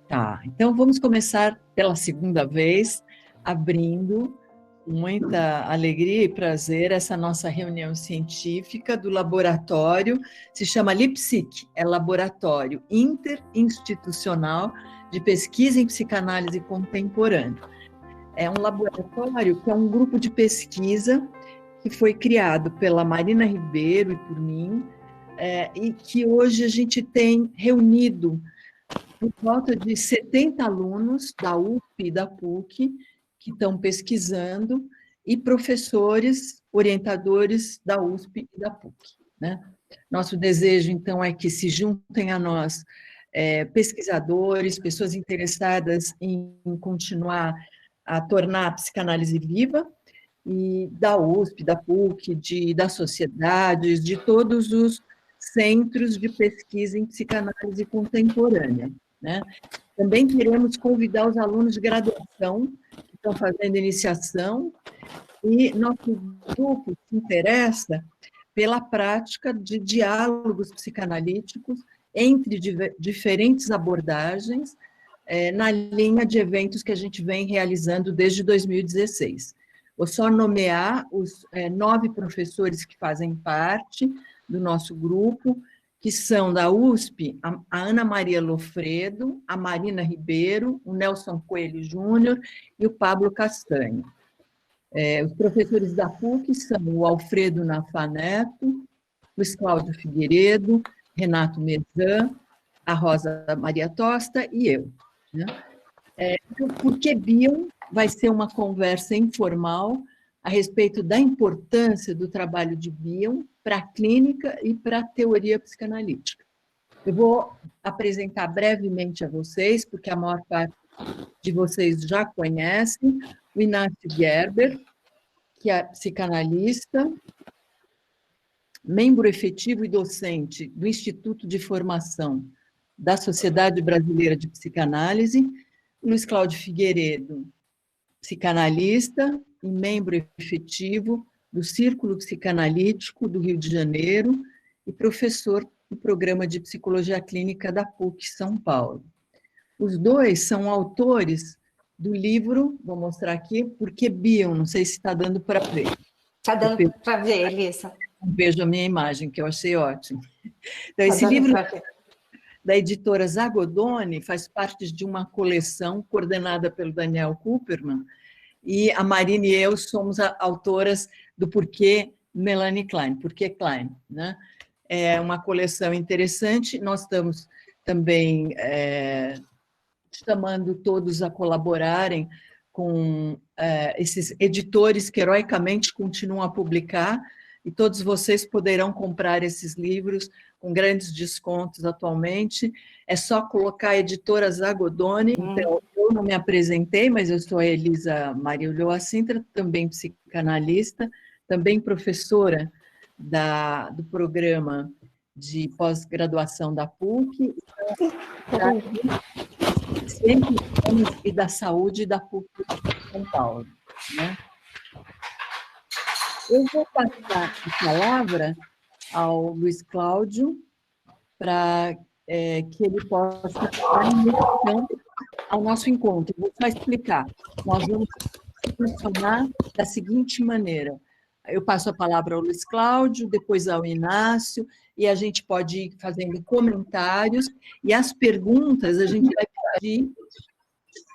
Tá, então vamos começar pela segunda vez, abrindo com muita alegria e prazer essa nossa reunião científica do laboratório, se chama LIPSIC, é Laboratório Interinstitucional de Pesquisa em Psicanálise Contemporânea. É um laboratório que é um grupo de pesquisa que foi criado pela Marina Ribeiro e por mim, e que hoje a gente tem reunido por volta de 70 alunos da USP e da PUC que estão pesquisando e professores, orientadores da USP e da PUC, né? Nosso desejo, então, é que se juntem a nós pesquisadores, pessoas interessadas em continuar a tornar a psicanálise viva, e da USP, da PUC, das sociedades, de todos os centros de pesquisa em psicanálise contemporânea, né? Também queremos convidar os alunos de graduação que estão fazendo iniciação, e nosso grupo se interessa pela prática de diálogos psicanalíticos entre diferentes abordagens, na linha de eventos que a gente vem realizando desde 2016. Vou só nomear os 9 professores que fazem parte do nosso grupo, que são da USP, a Ana Maria Lofredo, a Marina Ribeiro, o Nelson Coelho Júnior e o Pablo Castanho. Os professores da PUC são o Alfredo Nafaneto, Luiz Cláudio Figueiredo, Renato Mezan, a Rosa Maria Tosta e eu, né? Por que Bion vai ser uma conversa informal a respeito da importância do trabalho de Bion para a clínica e para a teoria psicanalítica. Eu vou apresentar brevemente a vocês, porque a maior parte de vocês já conhecem, o Inácio Gerber, que é psicanalista, membro efetivo e docente do Instituto de Formação da Sociedade Brasileira de Psicanálise, Luiz Cláudio Figueiredo, psicanalista e membro efetivo do Círculo Psicanalítico do Rio de Janeiro e professor do Programa de Psicologia Clínica da PUC São Paulo. Os dois são autores do livro, vou mostrar aqui, Por que Bion? Não sei se está dando para ver. Está dando para ver, Elisa. Vejo a minha imagem, que eu achei ótimo. Então, esse livro da editora Zagodoni faz parte de uma coleção coordenada pelo Daniel Kupperman, e a Marina e eu somos autoras do Porquê Melanie Klein, Porquê Klein, né? É uma coleção interessante, nós estamos também chamando todos a colaborarem com esses editores que heroicamente continuam a publicar, e todos vocês poderão comprar esses livros com grandes descontos atualmente. É só colocar a editora Zagodoni. Então, eu não me apresentei, mas eu sou a Elisa Maria Ulloa Sintra, também psicanalista, também professora do programa de pós-graduação da PUC, e da saúde da PUC de São Paulo, né? Eu vou passar a palavra ao Luiz Cláudio para que ele possa dar início ao nosso encontro. Vou só explicar. Nós vamos funcionar da seguinte maneira. Eu passo a palavra ao Luiz Cláudio, depois ao Inácio, e a gente pode ir fazendo comentários, e as perguntas a gente vai pedir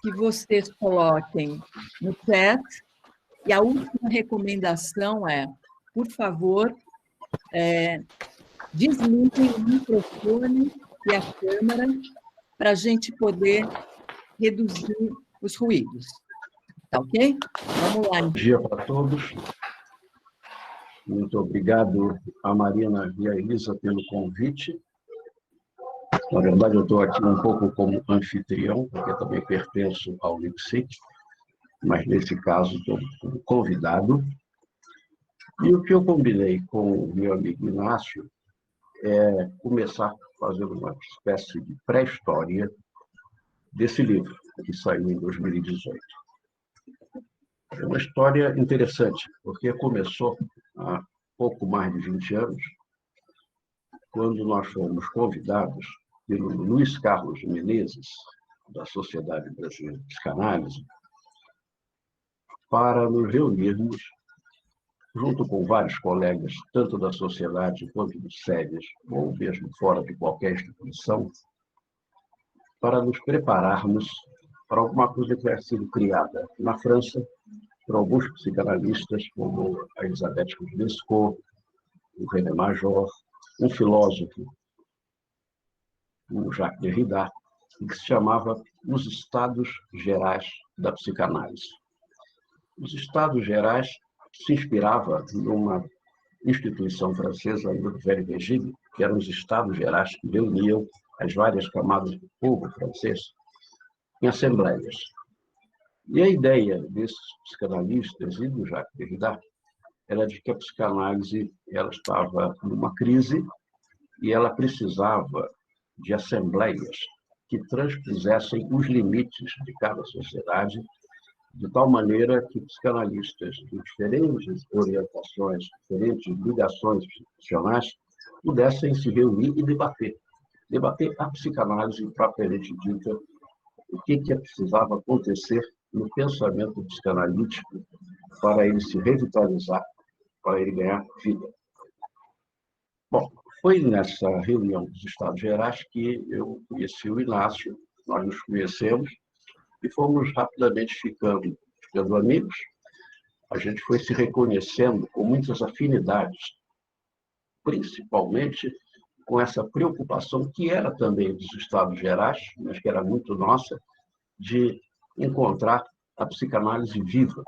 que vocês coloquem no chat. E a última recomendação é, por favor, desliguem o microfone e a câmera para a gente poder reduzir os ruídos. Tá ok? Vamos lá. Bom dia para todos. Muito obrigado a Marina e a Elisa pelo convite. Na verdade, eu estou aqui um pouco como anfitrião, porque também pertenço ao LIPSIC, mas nesse caso estou como convidado. E o que eu combinei com o meu amigo Inácio é começar fazendo uma espécie de pré-história desse livro, que saiu em 2018. É uma história interessante, porque começou há pouco mais de 20 anos, quando nós fomos convidados pelo Luiz Carlos Menezes, da Sociedade Brasileira de Psicanálise, para nos reunirmos, junto com vários colegas, tanto da sociedade quanto dos SEDES, ou mesmo fora de qualquer instituição, para nos prepararmos para alguma coisa que vai ser criada na França por alguns psicanalistas, como a Elisabeth Lescaut, o René Major, um filósofo, o Jacques Derrida, que se chamava Os Estados Gerais da Psicanálise. Os Estados Gerais se inspirava numa instituição francesa, no Velho Regime, que eram os Estados Gerais que reuniam as várias camadas do povo francês em assembleias. E a ideia desses psicanalistas e do Jacques Derrida era de que a psicanálise ela estava numa crise e ela precisava de assembleias que transpusessem os limites de cada sociedade, de tal maneira que psicanalistas de diferentes orientações, diferentes ligações institucionais, pudessem se reunir e debater. Debater a psicanálise propriamente dita, o que precisava acontecer no pensamento psicanalítico para ele se revitalizar, para ele ganhar vida. Bom, foi nessa reunião dos Estados Gerais que eu conheci o Inácio, nós nos conhecemos e fomos rapidamente ficando amigos. A gente foi se reconhecendo com muitas afinidades, principalmente com essa preocupação que era também dos Estados Gerais, mas que era muito nossa, de encontrar a psicanálise viva,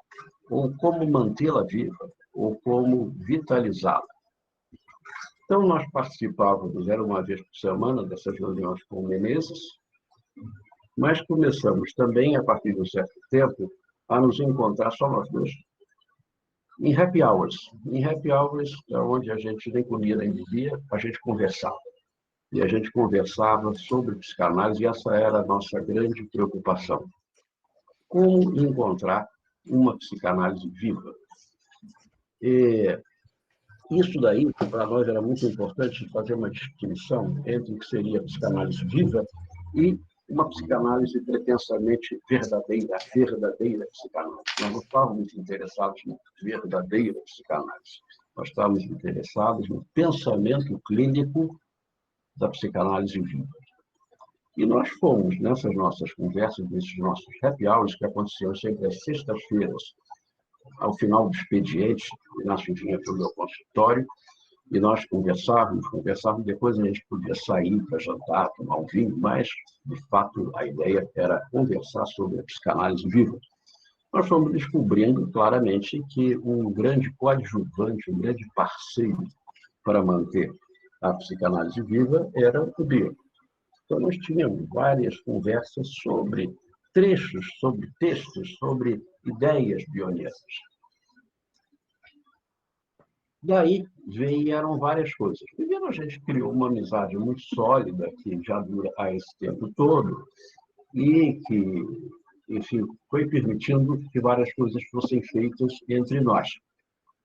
ou como mantê-la viva, ou como vitalizá-la. Então, nós participávamos, era uma vez por semana, dessas reuniões com o Menezes, mas começamos também, a partir de um certo tempo, a nos encontrar só nós dois, em happy hours. Em happy hours, onde a gente nem comia nem bebia, a gente conversava. E a gente conversava sobre psicanálise, e essa era a nossa grande preocupação. Como encontrar uma psicanálise viva? E isso daí, para nós, era muito importante fazer uma distinção entre o que seria a psicanálise viva e uma psicanálise pretensamente verdadeira psicanálise. Nós não estávamos interessados na verdadeira psicanálise. Nós estávamos interessados no pensamento clínico da psicanálise viva. E nós fomos, nessas nossas conversas, nesses nossos happy hours, que aconteciam sempre às sextas-feiras, ao final do expediente, o Inácio vinha para o meu consultório, e nós conversávamos, depois a gente podia sair para jantar, tomar um vinho, mas, de fato, a ideia era conversar sobre a psicanálise viva. Nós fomos descobrindo claramente que um grande coadjuvante, um grande parceiro para manter a psicanálise viva era o Bion. Então, nós tínhamos várias conversas sobre trechos, sobre textos, sobre ideias bionianas. Daí vieram várias coisas. Primeiro, a gente criou uma amizade muito sólida, que já dura há esse tempo todo, e que, enfim, foi permitindo que várias coisas fossem feitas entre nós.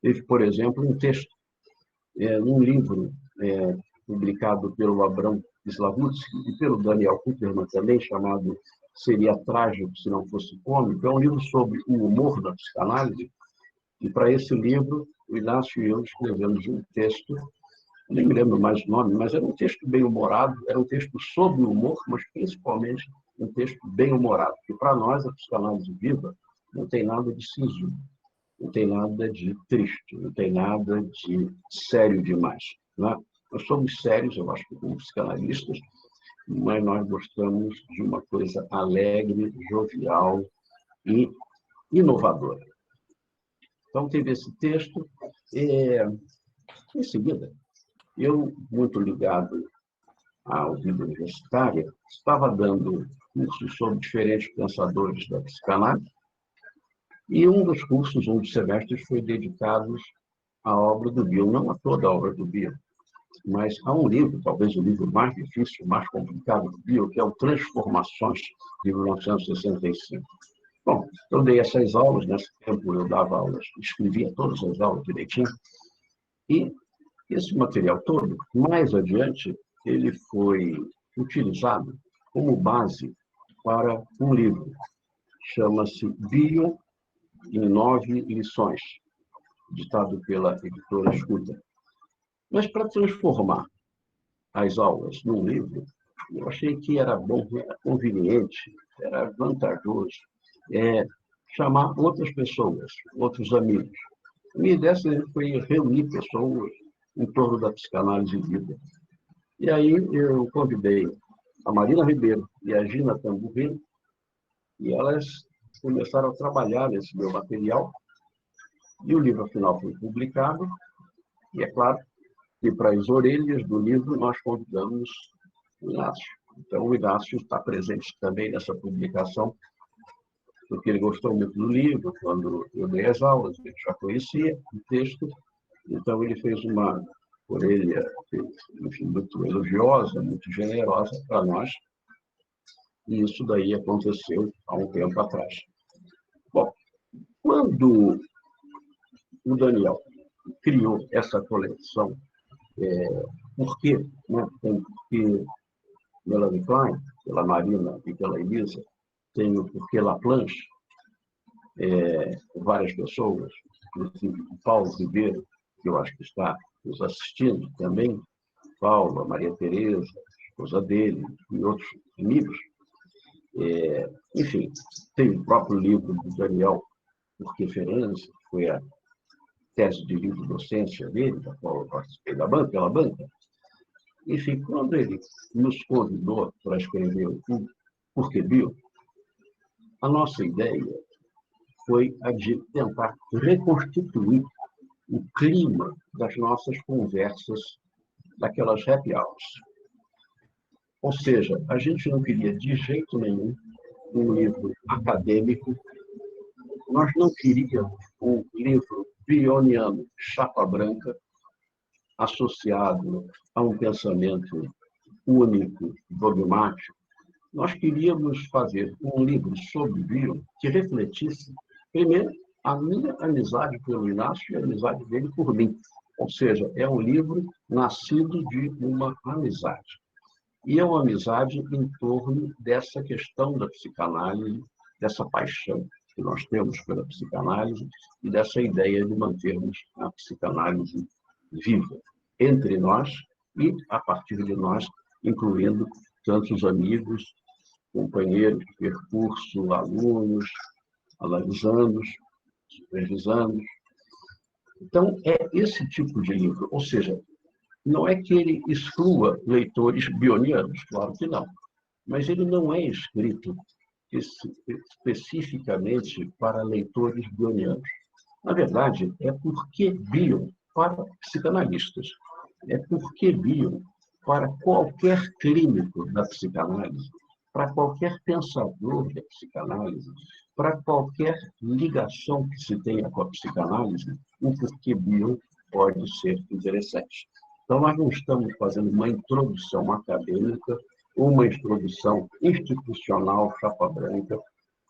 Teve, por exemplo, um texto, num livro publicado pelo Abrão Slavutsky e pelo Daniel Kuperman também, chamado Seria Trágico se Não Fosse Cômico. É um livro sobre o humor da psicanálise, e para esse livro, o Inácio e eu escrevemos um texto, nem me lembro mais o nome, mas era um texto bem humorado, era um texto sobre o humor, mas principalmente um texto bem humorado, porque para nós a psicanálise viva não tem nada de sisudo, não tem nada de triste, não tem nada de sério demais. Né? Nós somos sérios, eu acho que como psicanalistas, mas nós gostamos de uma coisa alegre, jovial e inovadora. Então, teve esse texto. Em seguida, eu, muito ligado à vida universitária, estava dando cursos sobre diferentes pensadores da psicanálise, e um dos cursos, um dos semestres, foi dedicado à obra do Bion, não a toda a obra do Bion, mas há um livro, talvez o livro mais difícil, mais complicado do Bion, que é o Transformações, de 1965. Bom, eu dei essas aulas, nesse tempo eu dava aulas, escrevia todas as aulas direitinho, e esse material todo, mais adiante, ele foi utilizado como base para um livro. Chama-se Bio em 9 lições, ditado pela editora Escuta. Mas para transformar as aulas num livro, eu achei que era bom, era conveniente, era vantajoso chamar outras pessoas, outros amigos. A minha ideia foi reunir pessoas em torno da psicanálise viva. E aí eu convidei a Marina Ribeiro e a Gina Tamburrino, e elas começaram a trabalhar nesse meu material, e o livro, afinal, foi publicado, e é claro que para as orelhas do livro nós convidamos o Inácio. Então, o Inácio está presente também nessa publicação, porque ele gostou muito do livro, quando eu dei as aulas, ele já conhecia o texto, então ele fez uma orelha, enfim, muito elogiosa, muito generosa para nós, e isso daí aconteceu há um tempo atrás. Bom, quando o Daniel criou essa coleção, por quê? Né? Porque Melanie Klein, pela Marina e pela Elisa, tem o Porquê Laplanche, várias pessoas, inclusive o Paulo Ribeiro, que eu acho que está nos assistindo também, Paulo, a Maria Tereza, a esposa dele, e outros amigos. Enfim, tem o próprio livro do Daniel, Por que Ferenc, que foi a tese de livro docência dele, da qual eu participei pela banca. Enfim, quando ele nos convidou para escrever o Porquê Bio, a nossa ideia foi a de tentar reconstituir o clima das nossas conversas daquelas happy hours. Ou seja, a gente não queria de jeito nenhum um livro acadêmico, nós não queríamos um livro bioniano, chapa branca, associado a um pensamento único, dogmático. Nós queríamos fazer um livro sobre bio que refletisse, primeiro, a minha amizade pelo Inácio e a amizade dele por mim. Ou seja, é um livro nascido de uma amizade. E é uma amizade em torno dessa questão da psicanálise, dessa paixão que nós temos pela psicanálise e dessa ideia de mantermos a psicanálise viva entre nós e, a partir de nós, incluindo tantos amigos, companheiros de percurso, alunos, analisandos, supervisandos. Então, é esse tipo de livro, ou seja, não é que ele exclua leitores bionianos, claro que não, mas ele não é escrito especificamente para leitores bionianos. Na verdade, é porque bio para psicanalistas, é porque bio para qualquer clínico da psicanálise, para qualquer pensador da psicanálise, para qualquer ligação que se tenha com a psicanálise, o porquê bio pode ser interessante. Então, nós não estamos fazendo uma introdução acadêmica, uma introdução institucional, chapa branca,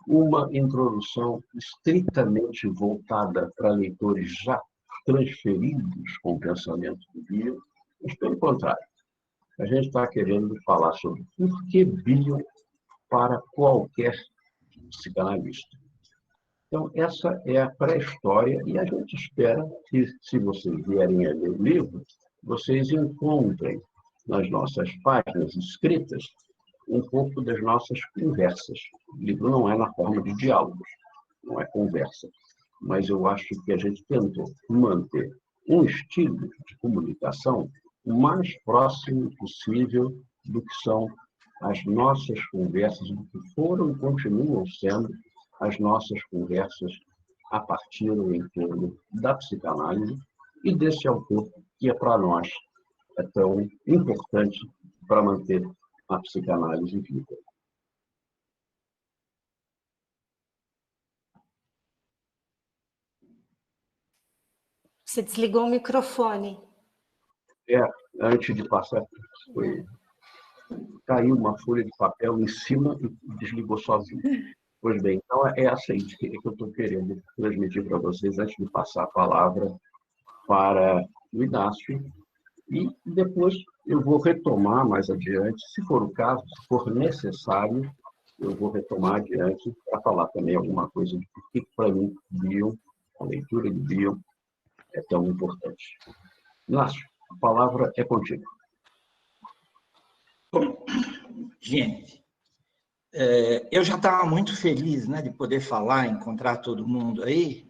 uma introdução estritamente voltada para leitores já transferidos com o pensamento do bio, mas, pelo contrário, a gente está querendo falar sobre por que bio para qualquer psicanalista. Então, essa é a pré-história e a gente espera que, se vocês vierem a ler o livro, vocês encontrem nas nossas páginas escritas um pouco das nossas conversas. O livro não é na forma de diálogos, não é conversa, mas eu acho que a gente tentou manter um estilo de comunicação o mais próximo possível do que são as nossas conversas, do que foram e continuam sendo as nossas conversas a partir do entorno da psicanálise e desse autor que é para nós é tão importante para manter a psicanálise viva. Você desligou o microfone. Antes de passar, caiu uma folha de papel em cima e desligou sozinho. Pois bem, então é essa ideia que eu estou querendo transmitir para vocês antes de passar a palavra para o Inácio. E depois eu vou retomar mais adiante, se for o caso, se for necessário, eu vou retomar adiante para falar também alguma coisa de por que, para mim, Bion, a leitura de Bion, é tão importante. Inácio, a palavra é contigo. Bom, gente, eu já estava muito feliz, né, de poder falar, encontrar todo mundo aí,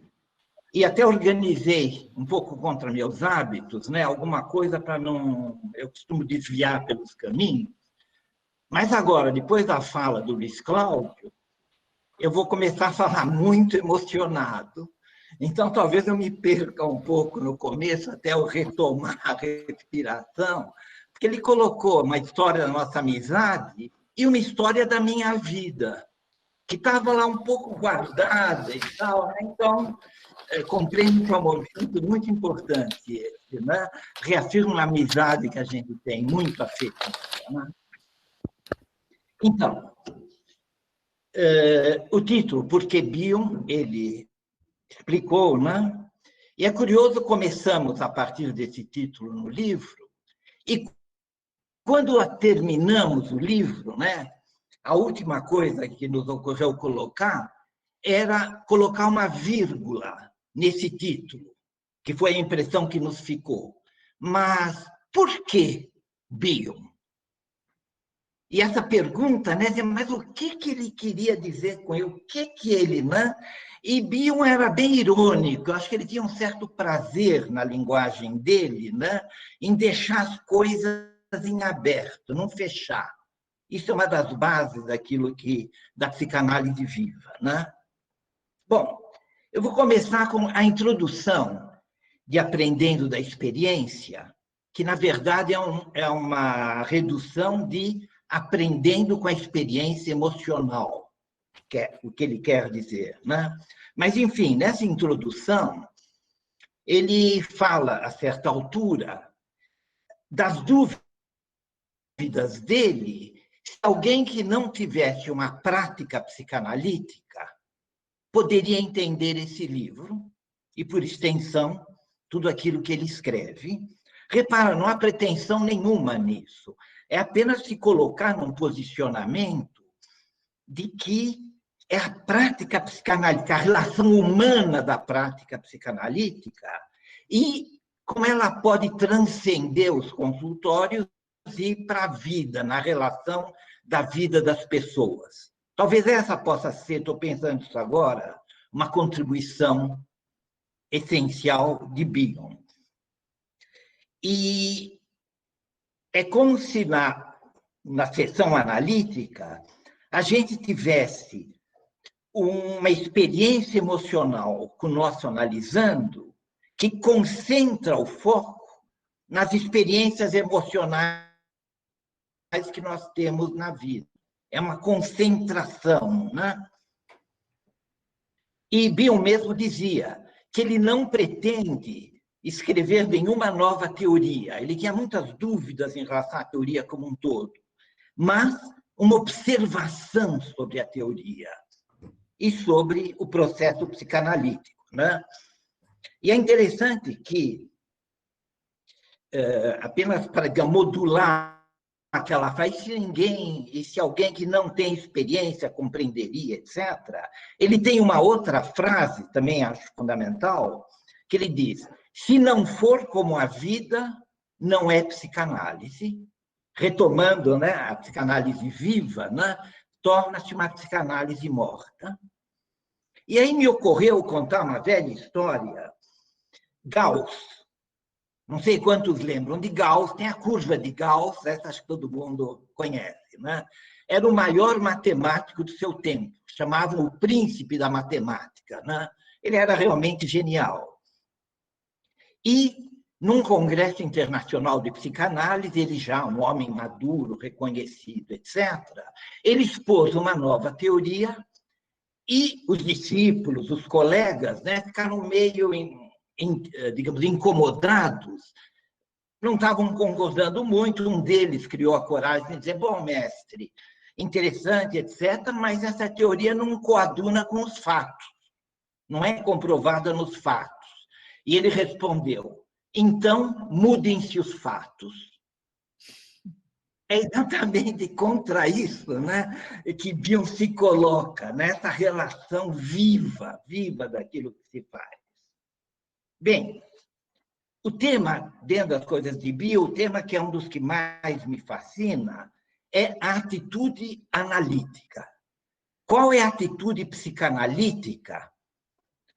e até organizei, um pouco contra meus hábitos, né, alguma coisa para não... Eu costumo desviar pelos caminhos, mas agora, depois da fala do Luiz Cláudio, eu vou começar a falar muito emocionado. Então, talvez eu me perca um pouco no começo, até eu retomar a respiração, porque ele colocou uma história da nossa amizade e uma história da minha vida, que estava lá um pouco guardada e tal, né? Então, compreendo que é um movimento muito importante esse, né? Reafirma uma amizade que a gente tem, muito afetiva, né? Então, o título, Por que Bion, ele explicou, né? E é curioso, começamos a partir desse título no livro, e quando terminamos o livro, né, a última coisa que nos ocorreu colocar era colocar uma vírgula nesse título, que foi a impressão que nos ficou. Mas por que Bion? E essa pergunta, né, mas o que ele queria dizer com ele? O que ele, né? E Bion era bem irônico, eu acho que ele tinha um certo prazer na linguagem dele, né, em deixar as coisas em aberto, não fechar. Isso é uma das bases da psicanálise viva, né? Bom, eu vou começar com a introdução de Aprendendo da Experiência, que, na verdade, é uma redução de Aprendendo com a Experiência Emocional, que é o que ele quer dizer, né? Mas, enfim, nessa introdução, ele fala, a certa altura, das dúvidas dele, se alguém que não tivesse uma prática psicanalítica poderia entender esse livro e, por extensão, tudo aquilo que ele escreve. Repara, não há pretensão nenhuma nisso. É apenas se colocar num posicionamento de que é a prática psicanalítica, a relação humana da prática psicanalítica e como ela pode transcender os consultórios e ir para a vida, na relação da vida das pessoas. Talvez essa possa ser, estou pensando isso agora, uma contribuição essencial de Bion. E é como se na seção analítica a gente tivesse uma experiência emocional que o nosso analisando que concentra o foco nas experiências emocionais que nós temos na vida. É uma concentração, né? E Bion mesmo dizia que ele não pretende escrever nenhuma nova teoria. Ele tinha muitas dúvidas em relação à teoria como um todo, mas uma observação sobre a teoria e sobre o processo psicanalítico, né? E é interessante que, apenas para modular aquela faz, se alguém que não tem experiência compreenderia, etc., ele tem uma outra frase, também acho fundamental, que ele diz, se não for como a vida, não é psicanálise. Retomando, né, a psicanálise viva, né, torna-se uma psicanálise morta. E aí me ocorreu contar uma velha história. Gauss, não sei quantos lembram de Gauss, tem a curva de Gauss, essa acho que todo mundo conhece, né? Era o maior matemático do seu tempo, chamavam o príncipe da matemática, né? Ele era realmente genial. E, num congresso internacional de psicanálise, ele já, um homem maduro, reconhecido, etc., ele expôs uma nova teoria e os discípulos, os colegas, né, ficaram meio, digamos, incomodados, não estavam concordando muito. Um deles criou a coragem de dizer, bom, mestre, interessante, etc., mas essa teoria não coaduna com os fatos, não é comprovada nos fatos. E ele respondeu, então, mudem-se os fatos. é exatamente contra isso, né, que Bion se coloca, nessa relação viva daquilo que se faz. Bem, o tema, dentro das coisas de Bion, o tema que é um dos que mais me fascina é a atitude analítica. Qual é a atitude psicanalítica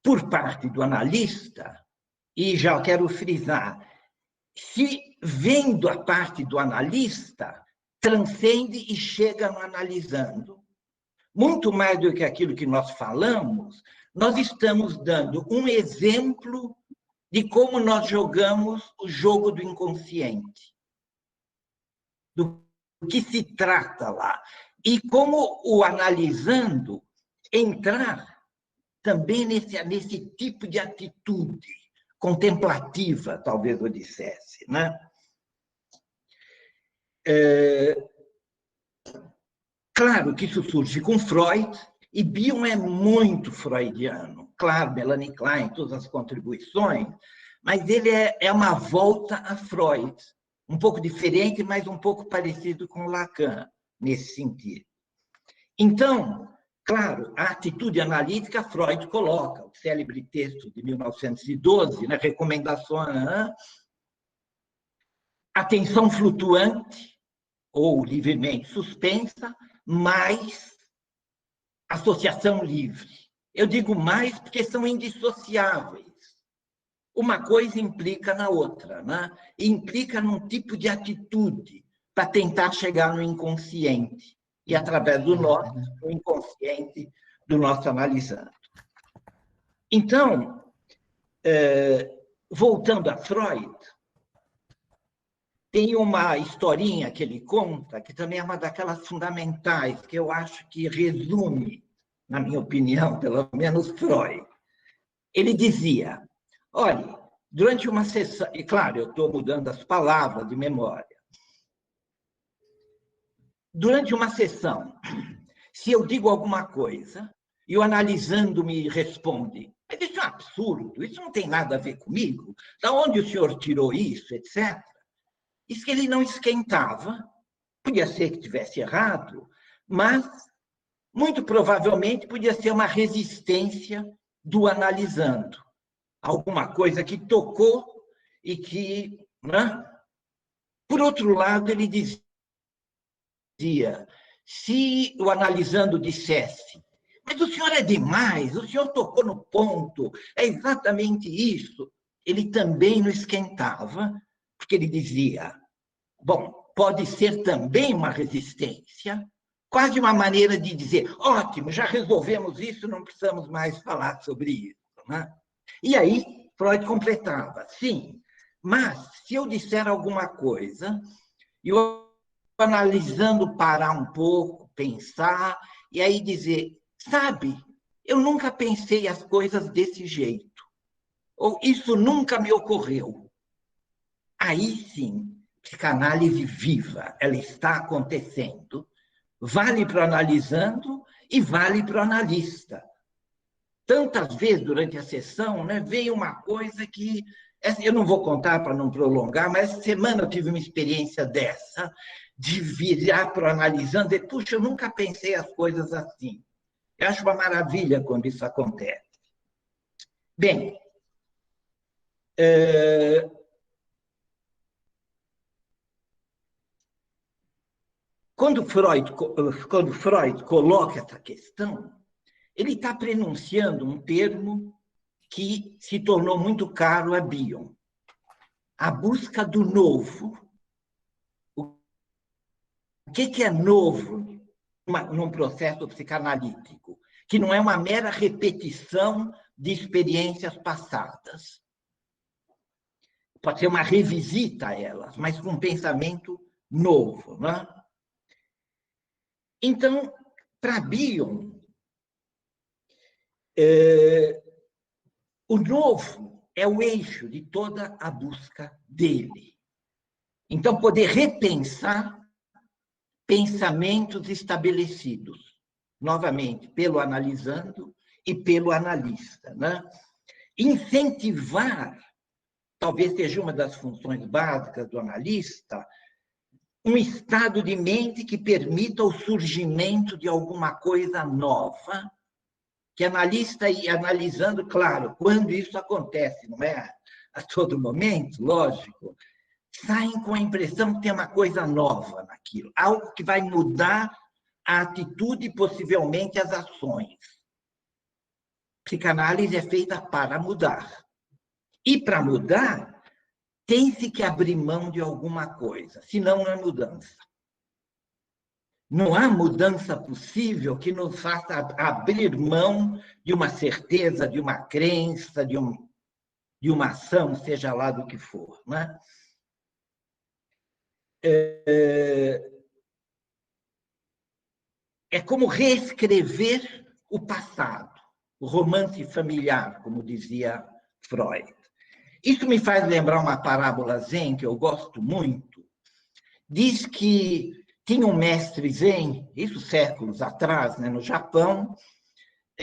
por parte do analista? E já quero frisar, se vendo a parte do analista, transcende e chega no analisando. Muito mais do que aquilo que nós falamos, nós estamos dando um exemplo de como nós jogamos o jogo do inconsciente, do que se trata lá, e como o analisando entrar também nesse tipo de atitude contemplativa, talvez eu dissesse, né? Claro que isso surge com Freud, e Bion é muito freudiano. Claro, Melanie Klein, todas as contribuições, mas ele é uma volta a Freud, um pouco diferente, mas um pouco parecido com Lacan, nesse sentido. Então, claro, a atitude analítica, Freud coloca, o célebre texto de 1912, né, recomendações, atenção flutuante, ou livremente suspensa, mais associação livre. Eu digo mais porque são indissociáveis. Uma coisa implica na outra, né? E implica num tipo de atitude para tentar chegar no inconsciente, e através do nosso, no inconsciente do nosso analisando. Então, voltando a Freud, tem uma historinha que ele conta, que também é uma daquelas fundamentais, que eu acho que resume, na minha opinião, pelo menos Freud. Ele dizia, olha, durante uma sessão, e claro, eu estou mudando as palavras de memória, durante uma sessão, se eu digo alguma coisa, e o analisando me responde, mas isso é um absurdo, isso não tem nada a ver comigo, da onde o senhor tirou isso, etc., isso que ele não esquentava, podia ser que tivesse errado, mas, muito provavelmente, podia ser uma resistência do analisando. Alguma coisa que tocou e que... Né? Por outro lado, ele dizia, se o analisando dissesse, mas o senhor é demais, o senhor tocou no ponto, é exatamente isso, ele também não esquentava, porque ele dizia, bom, pode ser também uma resistência, quase uma maneira de dizer, ótimo, já resolvemos isso, não precisamos mais falar sobre isso. Né? E aí, Freud completava, sim, mas se eu disser alguma coisa, e eu analisando parar um pouco, pensar, e aí dizer, sabe, eu nunca pensei as coisas desse jeito, ou isso nunca me ocorreu. Aí sim, psicanálise viva, ela está acontecendo, vale para o analisando e vale para o analista. Tantas vezes durante a sessão, né, veio uma coisa que, eu não vou contar para não prolongar, mas essa semana eu tive uma experiência dessa, de virar para o analisando e, puxa, eu nunca pensei as coisas assim. Eu acho uma maravilha quando isso acontece. Bem, quando Freud coloca essa questão, ele está prenunciando um termo que se tornou muito caro a Bion. A busca do novo. O que é novo num processo psicanalítico? Que não é uma mera repetição de experiências passadas. Pode ser uma revisita a elas, mas com um pensamento novo. Né? Então, para Bion, o novo é o eixo de toda a busca dele. Então, poder repensar pensamentos estabelecidos, novamente, pelo analisando e pelo analista. Né? Incentivar, talvez seja uma das funções básicas do analista, um estado de mente que permita o surgimento de alguma coisa nova, que analista e analisando, claro, quando isso acontece, não é a todo momento, lógico, saem com a impressão que tem uma coisa nova naquilo, algo que vai mudar a atitude e possivelmente as ações. Psicanálise é feita para mudar. E para mudar, tem-se que abrir mão de alguma coisa, senão não é mudança. Não há mudança possível que nos faça abrir mão de uma certeza, de uma crença, de uma ação, seja lá do que for, né? É como reescrever o passado, o romance familiar, como dizia Freud. Isso me faz lembrar uma parábola zen que eu gosto muito. Diz que tinha um mestre zen, isso séculos atrás, né, no Japão,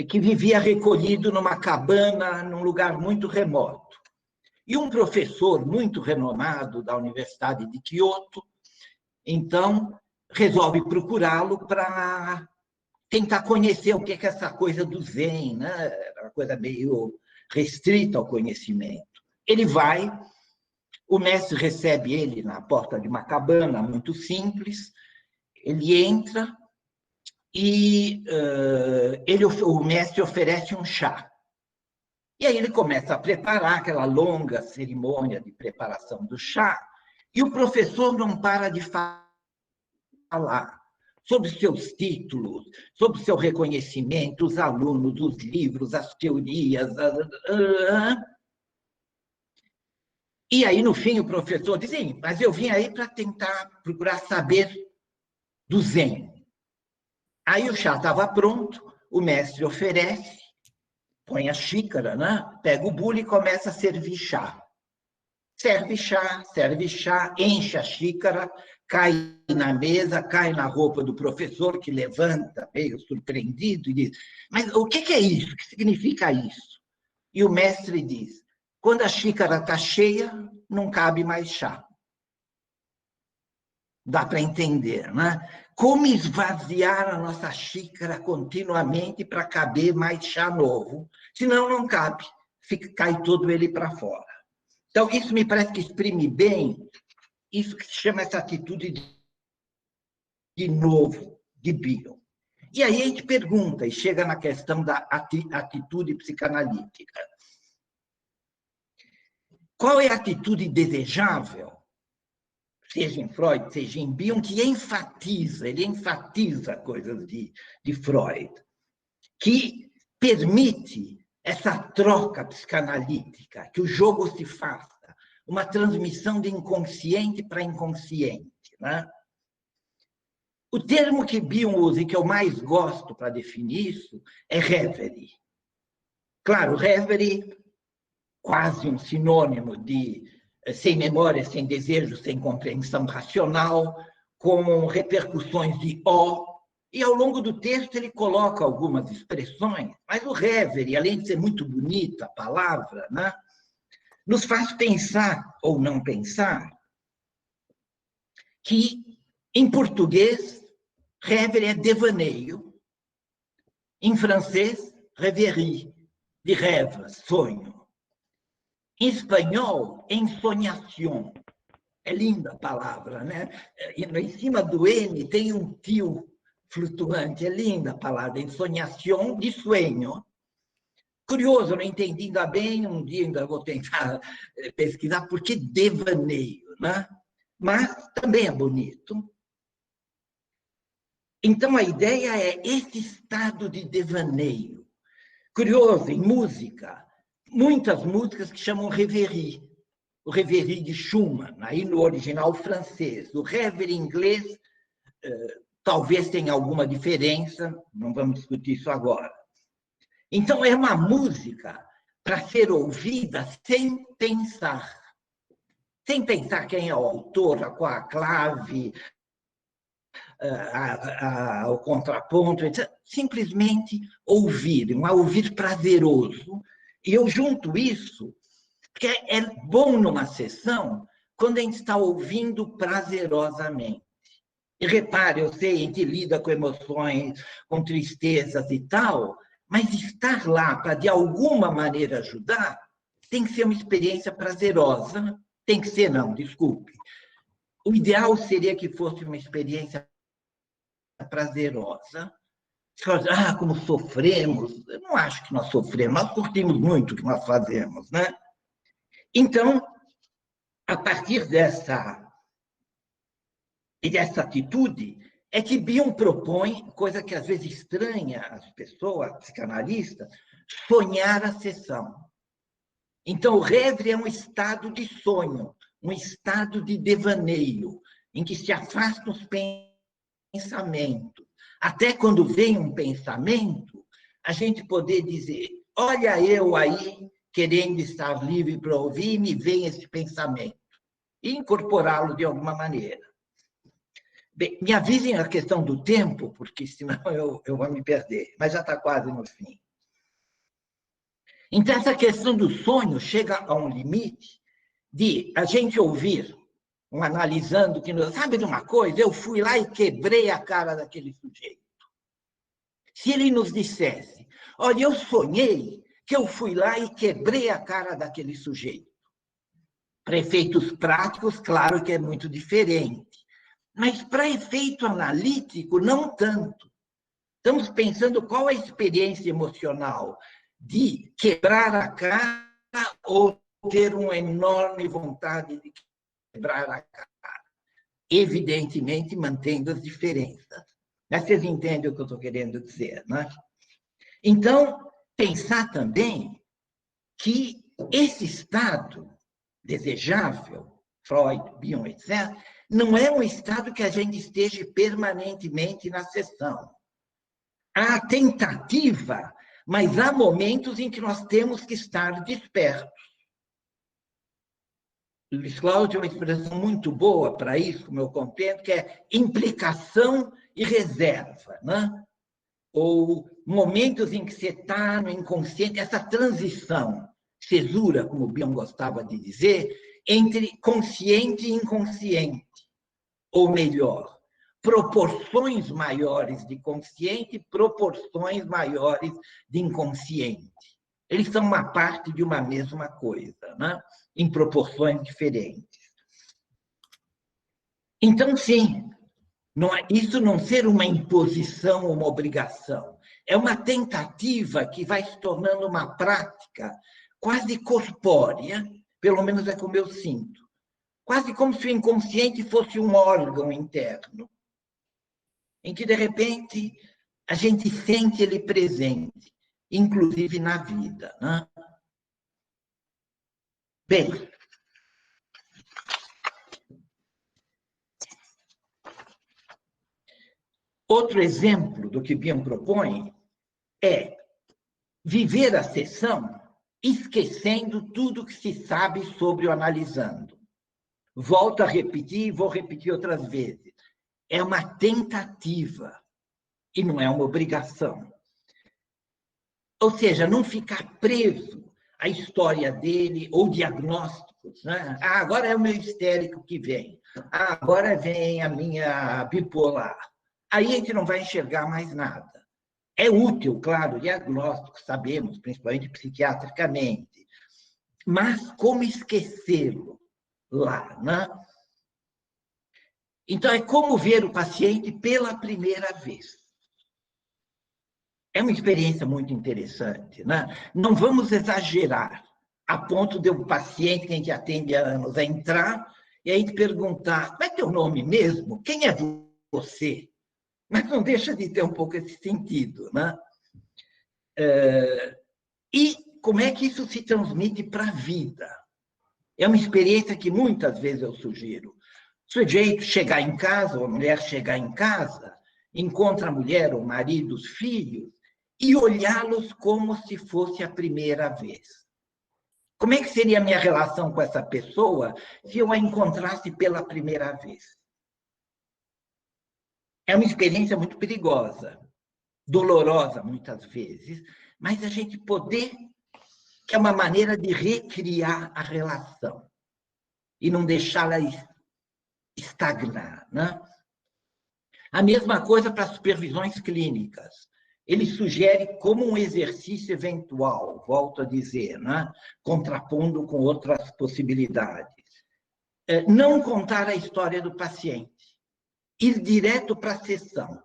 que vivia recolhido numa cabana, num lugar muito remoto. E um professor muito renomado da Universidade de Kyoto, então, resolve procurá-lo para tentar conhecer o que é essa coisa do Zen, né? Uma coisa meio restrita ao conhecimento. Ele vai, o mestre recebe ele na porta de uma cabana muito simples, ele entra e o mestre oferece um chá. E aí ele começa a preparar aquela longa cerimônia de preparação do chá, e o professor não para de falar sobre seus títulos, sobre seu reconhecimento, os alunos, os livros, as teorias. E aí, no fim, o professor diz, mas eu vim aí para tentar procurar saber do Zen. Aí o chá estava pronto, o mestre oferece, põe a xícara, né? Pega o bule e começa a servir chá. Serve chá, enche a xícara, cai na mesa, cai na roupa do professor, que levanta, meio surpreendido, e diz, mas o que é isso? O que significa isso? E o mestre diz, quando a xícara está cheia, não cabe mais chá. Dá para entender, né? Como esvaziar a nossa xícara continuamente para caber mais chá novo, senão não cabe, cai todo ele para fora. Então, isso me parece que exprime bem isso que se chama essa atitude de novo, de Bion. E aí a gente pergunta, e chega na questão da atitude psicanalítica. Qual é a atitude desejável, seja em Freud, seja em Bion, que ele enfatiza coisas de Freud, que permite essa troca psicanalítica, que o jogo se faça, uma transmissão de inconsciente para inconsciente, né? O termo que Bion usa e que eu mais gosto para definir isso é reverie. Claro, reverie, quase um sinônimo de sem memória, sem desejo, sem compreensão racional, com repercussões de ó. E ao longo do texto ele coloca algumas expressões, mas o reverie, além de ser muito bonita a palavra, né, nos faz pensar, ou não pensar, que em português, reverie é devaneio, em francês, rêverie, de rêve, sonho. Em espanhol, ensoñación. É linda a palavra, né? Em cima do N tem um tio flutuante, é linda a palavra, ensoñación de sueño. Curioso, não entendi ainda bem, um dia ainda vou tentar pesquisar por que devaneio, né? Mas também é bonito. Então, a ideia é esse estado de devaneio. Curioso, em música, muitas músicas que chamam reverie. O reverie de Schumann, aí no original francês. O reverie em inglês talvez tenha alguma diferença, não vamos discutir isso agora. Então, é uma música para ser ouvida sem pensar. Sem pensar quem é o autor, qual a clave, o contraponto, etc. Simplesmente ouvir, um ouvir prazeroso. E eu junto isso, porque é bom numa sessão quando a gente está ouvindo prazerosamente. E repare, eu sei, a gente lida com emoções, com tristezas e tal, mas estar lá para, de alguma maneira, ajudar, tem que ser uma experiência prazerosa. Tem que ser, não, desculpe. O ideal seria que fosse uma experiência prazerosa. Ah, como sofremos. Eu não acho que nós sofremos, nós curtimos muito o que nós fazemos, né? Então, a partir dessa atitude, é que Bion propõe, coisa que às vezes estranha às pessoas, psicanalistas, sonhar a sessão. Então, o rêve é um estado de sonho, um estado de devaneio, em que se afastam os pensamentos. Até quando vem um pensamento, a gente poder dizer, olha eu aí, querendo estar livre para ouvir, me vem esse pensamento. E incorporá-lo de alguma maneira. Bem, me avisem a questão do tempo, porque senão eu vou me perder, mas já está quase no fim. Então, essa questão do sonho chega a um limite de a gente ouvir, analisando, que sabe de uma coisa? Eu fui lá e quebrei a cara daquele sujeito. Se ele nos dissesse, olha, eu sonhei que eu fui lá e quebrei a cara daquele sujeito. Para efeitos práticos, claro que é muito diferente. Mas para efeito analítico, não tanto. Estamos pensando qual é a experiência emocional de quebrar a cara ou ter uma enorme vontade de quebrar a cara. Evidentemente, mantendo as diferenças. Mas vocês entendem o que eu estou querendo dizer, né? Então, pensar também que esse estado desejável, Freud, Bion, etc., não é um estado que a gente esteja permanentemente na sessão. Há tentativa, mas há momentos em que nós temos que estar despertos. Luiz Cláudio é uma expressão muito boa para isso, como eu compreendo, que é implicação e reserva, né? Ou momentos em que você está no inconsciente, essa transição, cesura, como o Bion gostava de dizer, entre consciente e inconsciente. Ou melhor, proporções maiores de consciente e proporções maiores de inconsciente. Eles são uma parte de uma mesma coisa, né? Em proporções diferentes. Então, sim, isso não ser uma imposição ou uma obrigação, é uma tentativa que vai se tornando uma prática quase corpórea, pelo menos é como eu sinto. Quase como se o inconsciente fosse um órgão interno, em que, de repente, a gente sente ele presente, inclusive na vida, né? Bem, outro exemplo do que Bion propõe é viver a sessão esquecendo tudo que se sabe sobre o analisando. Volto a repetir e vou repetir outras vezes. É uma tentativa e não é uma obrigação. Ou seja, não ficar preso à história dele ou diagnósticos, né? Ah, agora é o meu histérico que vem. Ah, agora vem a minha bipolar. Aí a gente não vai enxergar mais nada. É útil, claro, diagnóstico, sabemos, principalmente psiquiatricamente. Mas como esquecê-lo lá, né? Então, é como ver o paciente pela primeira vez. É uma experiência muito interessante, né? Não vamos exagerar a ponto de um paciente que a gente atende há anos a entrar e a gente perguntar, como é teu nome mesmo? Quem é você? Mas não deixa de ter um pouco esse sentido, né? E como é que isso se transmite para a vida? É uma experiência que muitas vezes eu sugiro. O sujeito chegar em casa, ou a mulher chegar em casa, encontra a mulher, o marido, os filhos, e olhá-los como se fosse a primeira vez. Como é que seria a minha relação com essa pessoa se eu a encontrasse pela primeira vez? É uma experiência muito perigosa, dolorosa muitas vezes, mas a gente poder, que é uma maneira de recriar a relação e não deixá-la estagnar, né? A mesma coisa para supervisões clínicas. Ele sugere como um exercício eventual, volto a dizer, né? Contrapondo com outras possibilidades. Não contar a história do paciente, ir direto para a sessão.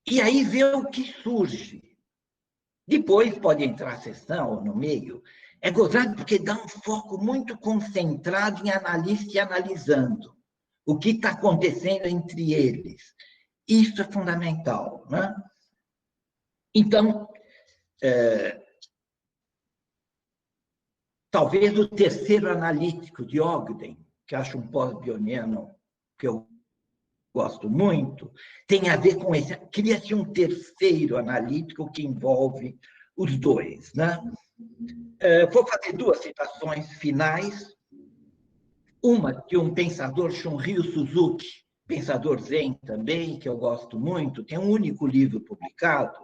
E aí ver o que surge. Depois pode entrar a sessão ou no meio. É gozado porque dá um foco muito concentrado em analista e analisando o que está acontecendo entre eles. Isso é fundamental, né? Então, talvez o terceiro analítico de Ogden, que acho um pós-bioniano que eu gosto muito, tem a ver com esse. Cria-se um terceiro analítico que envolve os dois, né? Vou fazer duas citações finais. Uma de um pensador, Shunryu Suzuki, pensador zen também, que eu gosto muito, tem um único livro publicado,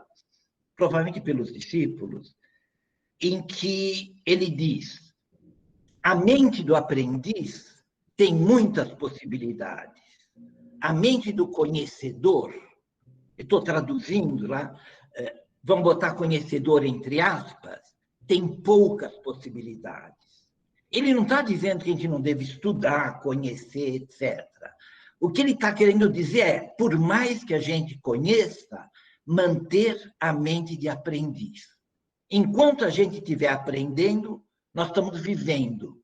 provavelmente pelos discípulos, em que ele diz: a mente do aprendiz tem muitas possibilidades. A mente do conhecedor, eu estou traduzindo lá, vamos botar conhecedor entre aspas, tem poucas possibilidades. Ele não está dizendo que a gente não deve estudar, conhecer, etc. O que ele está querendo dizer é, por mais que a gente conheça, manter a mente de aprendiz. Enquanto a gente estiver aprendendo, nós estamos vivendo.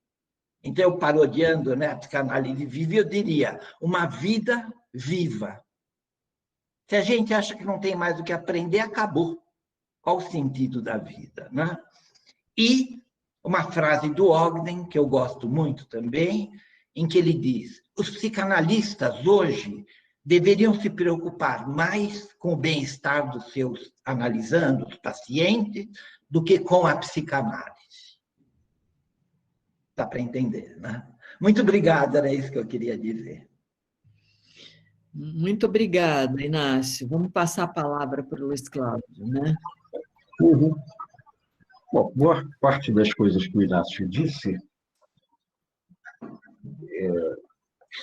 Então, eu parodiando, né, a psicanálise viva, eu diria, uma vida viva. Se a gente acha que não tem mais o que aprender, acabou. Qual o sentido da vida, né? E uma frase do Ogden, que eu gosto muito também, em que ele diz: os psicanalistas hoje deveriam se preocupar mais com o bem-estar dos seus analisando, os pacientes, do que com a psicanálise. Dá para entender, né? Muito obrigado, era isso que eu queria dizer. Muito obrigada, Inácio. Vamos passar a palavra para o Luiz Cláudio, né? Uhum. Bom, boa parte das coisas que o Inácio disse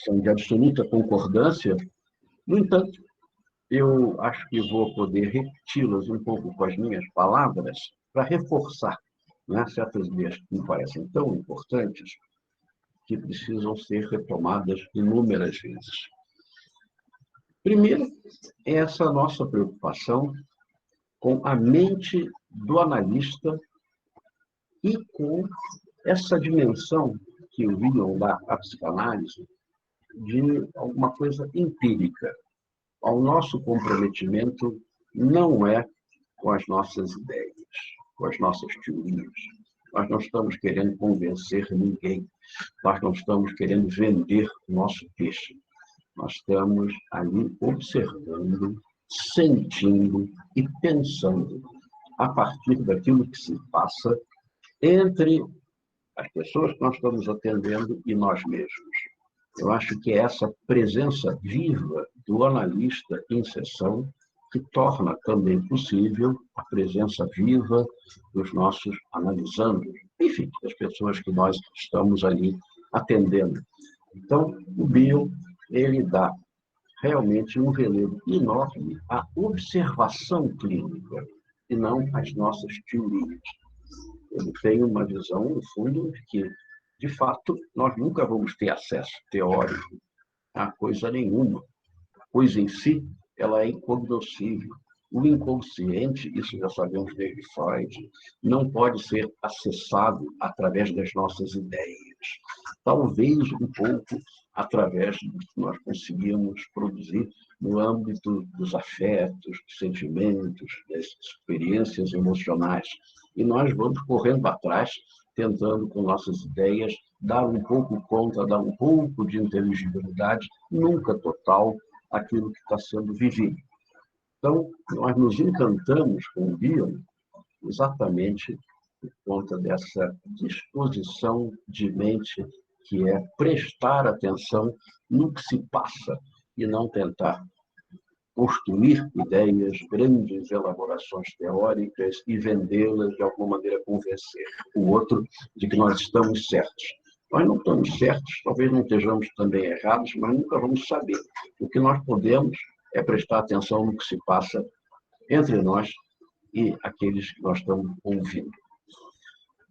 são de absoluta concordância. No entanto, eu acho que vou poder repeti-las um pouco com as minhas palavras para reforçar, né, certas ideias que me parecem tão importantes que precisam ser retomadas inúmeras vezes. Primeiro, é essa nossa preocupação com a mente do analista e com essa dimensão que o William dá à psicanálise de alguma coisa empírica. O nosso comprometimento não é com as nossas ideias, com as nossas teorias. Nós não estamos querendo convencer ninguém. Nós não estamos querendo vender o nosso peixe. Nós estamos ali observando, sentindo e pensando a partir daquilo que se passa entre as pessoas que nós estamos atendendo e nós mesmos. Eu acho que é essa presença viva do analista em sessão que torna também possível a presença viva dos nossos analisandos, enfim, das pessoas que nós estamos ali atendendo. Então, o Bill, ele dá realmente um relevo enorme à observação clínica e não às nossas teorias. Ele tem uma visão, no fundo, de que, de fato, nós nunca vamos ter acesso teórico a coisa nenhuma. A coisa em si, ela é incognoscível. O inconsciente, isso já sabemos desde Freud, não pode ser acessado através das nossas ideias. Talvez um pouco através do que nós conseguimos produzir no âmbito dos afetos, dos sentimentos, das experiências emocionais. E nós vamos correndo atrás, tentando com nossas ideias dar um pouco conta, dar um pouco de inteligibilidade, nunca total, àquilo que está sendo vivido. Então, nós nos encantamos com o Bion exatamente por conta dessa disposição de mente que é prestar atenção no que se passa e não tentar construir ideias, grandes elaborações teóricas e vendê-las de alguma maneira, convencer o outro de que nós estamos certos. Nós não estamos certos, talvez não estejamos também errados, mas nunca vamos saber. O que nós podemos é prestar atenção no que se passa entre nós e aqueles que nós estamos ouvindo.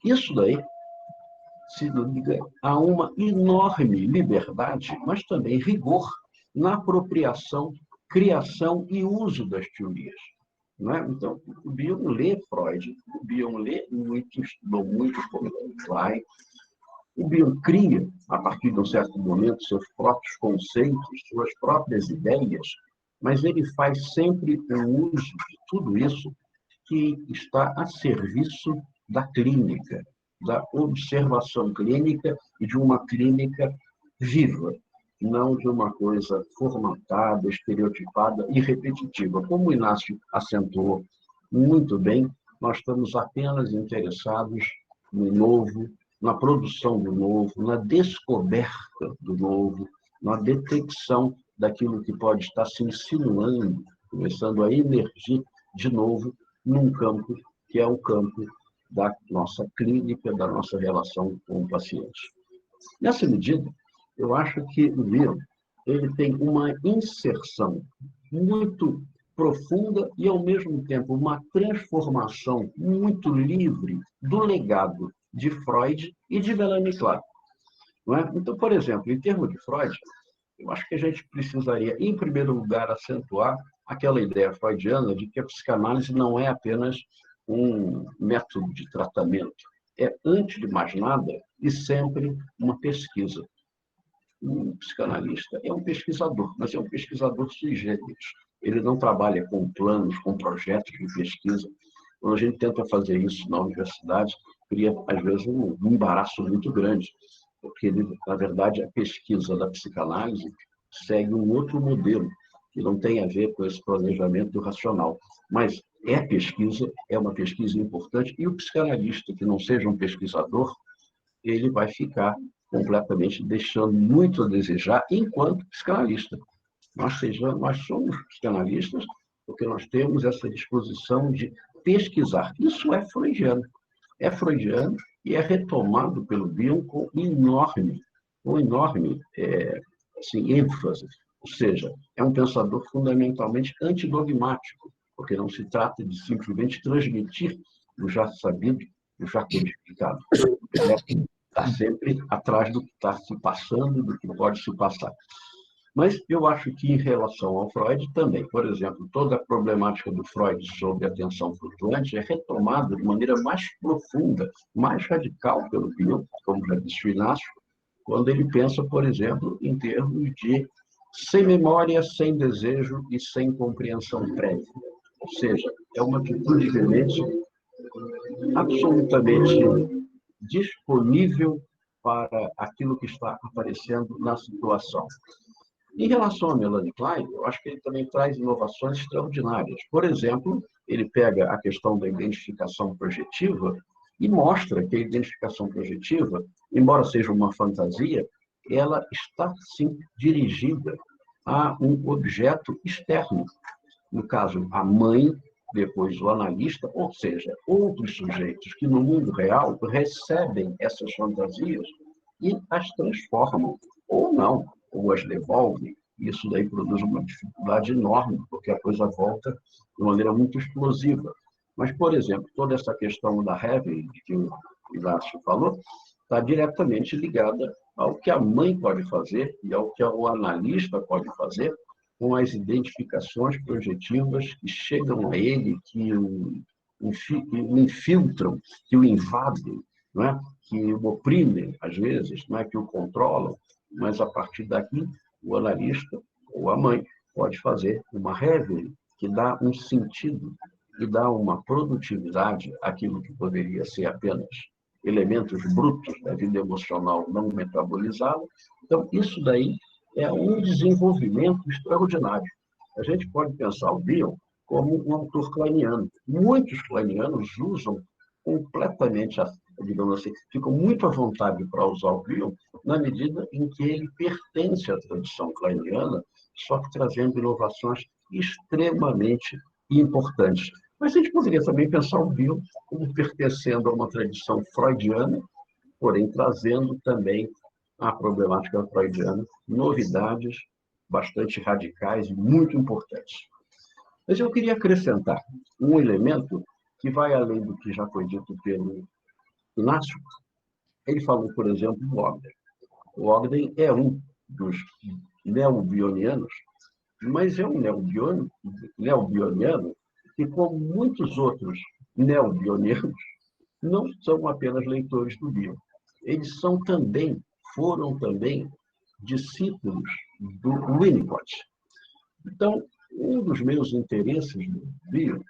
Isso daí se liga a uma enorme liberdade, mas também rigor na apropriação, criação e uso das teorias. Não é? Então, o Bion lê Freud, o Bion lê muito, estudou muito como Klein, o Bion cria, a partir de um certo momento, seus próprios conceitos, suas próprias ideias, mas ele faz sempre o uso de tudo isso que está a serviço da clínica, da observação clínica e de uma clínica viva, não de uma coisa formatada, estereotipada e repetitiva. Como o Inácio acentuou muito bem, nós estamos apenas interessados no novo, na produção do novo, na descoberta do novo, na detecção daquilo que pode estar se insinuando, começando a emergir de novo num campo que é o campo da nossa clínica, da nossa relação com o paciente. Nessa medida, eu acho que o Bion ele tem uma inserção muito profunda e, ao mesmo tempo, uma transformação muito livre do legado de Freud e de Melanie Klein. Não é? Então, por exemplo, em termos de Freud, eu acho que a gente precisaria, em primeiro lugar, acentuar aquela ideia freudiana de que a psicanálise não é apenas um método de tratamento. É, antes de mais nada, e sempre uma pesquisa. Um psicanalista é um pesquisador, mas é um pesquisador sui generis. Ele não trabalha com planos, com projetos de pesquisa. Quando a gente tenta fazer isso na universidade, cria, às vezes, um embaraço muito grande, porque, na verdade, a pesquisa da psicanálise segue um outro modelo, que não tem a ver com esse planejamento racional. Mas é pesquisa, é uma pesquisa importante, e o psicanalista que não seja um pesquisador, ele vai ficar completamente deixando muito a desejar enquanto psicanalista. Nós somos psicanalistas porque nós temos essa disposição de pesquisar. Isso é freudiano. É freudiano e é retomado pelo Bion com enorme ênfase. Ou seja, é um pensador fundamentalmente antidogmático, porque não se trata de simplesmente transmitir o já sabido, o já codificado. Está sempre atrás do que está se passando, do que pode se passar. Mas eu acho que, em relação ao Freud, também, por exemplo, toda a problemática do Freud sobre a atenção flutuante é retomada de maneira mais profunda, mais radical pelo Bion, como já disse o Inácio, quando ele pensa, por exemplo, em termos de sem memória, sem desejo e sem compreensão prévia. Ou seja, é uma atitude de mente absolutamente disponível para aquilo que está aparecendo na situação. Em relação a Melanie Klein, eu acho que ele também traz inovações extraordinárias. Por exemplo, ele pega a questão da identificação projetiva e mostra que a identificação projetiva, embora seja uma fantasia, ela está, sim, dirigida a um objeto externo. No caso, a mãe, depois o analista, ou seja, outros sujeitos que no mundo real recebem essas fantasias e as transformam, ou não, ou as devolvem. Isso daí produz uma dificuldade enorme, porque a coisa volta de maneira muito explosiva. Mas, por exemplo, toda essa questão da Heavy, que o Inácio falou, está diretamente ligada ao que a mãe pode fazer e ao que o analista pode fazer com as identificações projetivas que chegam a ele, que o infiltram, que o invadem, não é? Que o oprimem, às vezes, não é? Que o controlam, mas a partir daqui o analista ou a mãe pode fazer uma reverie que dá um sentido e dá uma produtividade àquilo que poderia ser apenas elementos brutos da vida emocional não metabolizada. Então, isso daí é um desenvolvimento extraordinário. A gente pode pensar o Bion como um autor kleiniano. Muitos kleinianos usam completamente, digamos assim, ficam muito à vontade para usar o Bion na medida em que ele pertence à tradição kleiniana, só que trazendo inovações extremamente importantes. Mas a gente poderia também pensar o Bion como pertencendo a uma tradição freudiana porém trazendo também a problemática freudiana, novidades bastante radicais e muito importantes. Mas eu queria acrescentar um elemento que vai além do que já foi dito pelo Inácio. Ele falou, por exemplo, do Ogden. O Ogden é um dos neobionianos, mas é um neobioniano que, como muitos outros neobionianos, não são apenas leitores do Bion. Eles foram também discípulos do Winnicott. Então, um dos meus interesses no Bion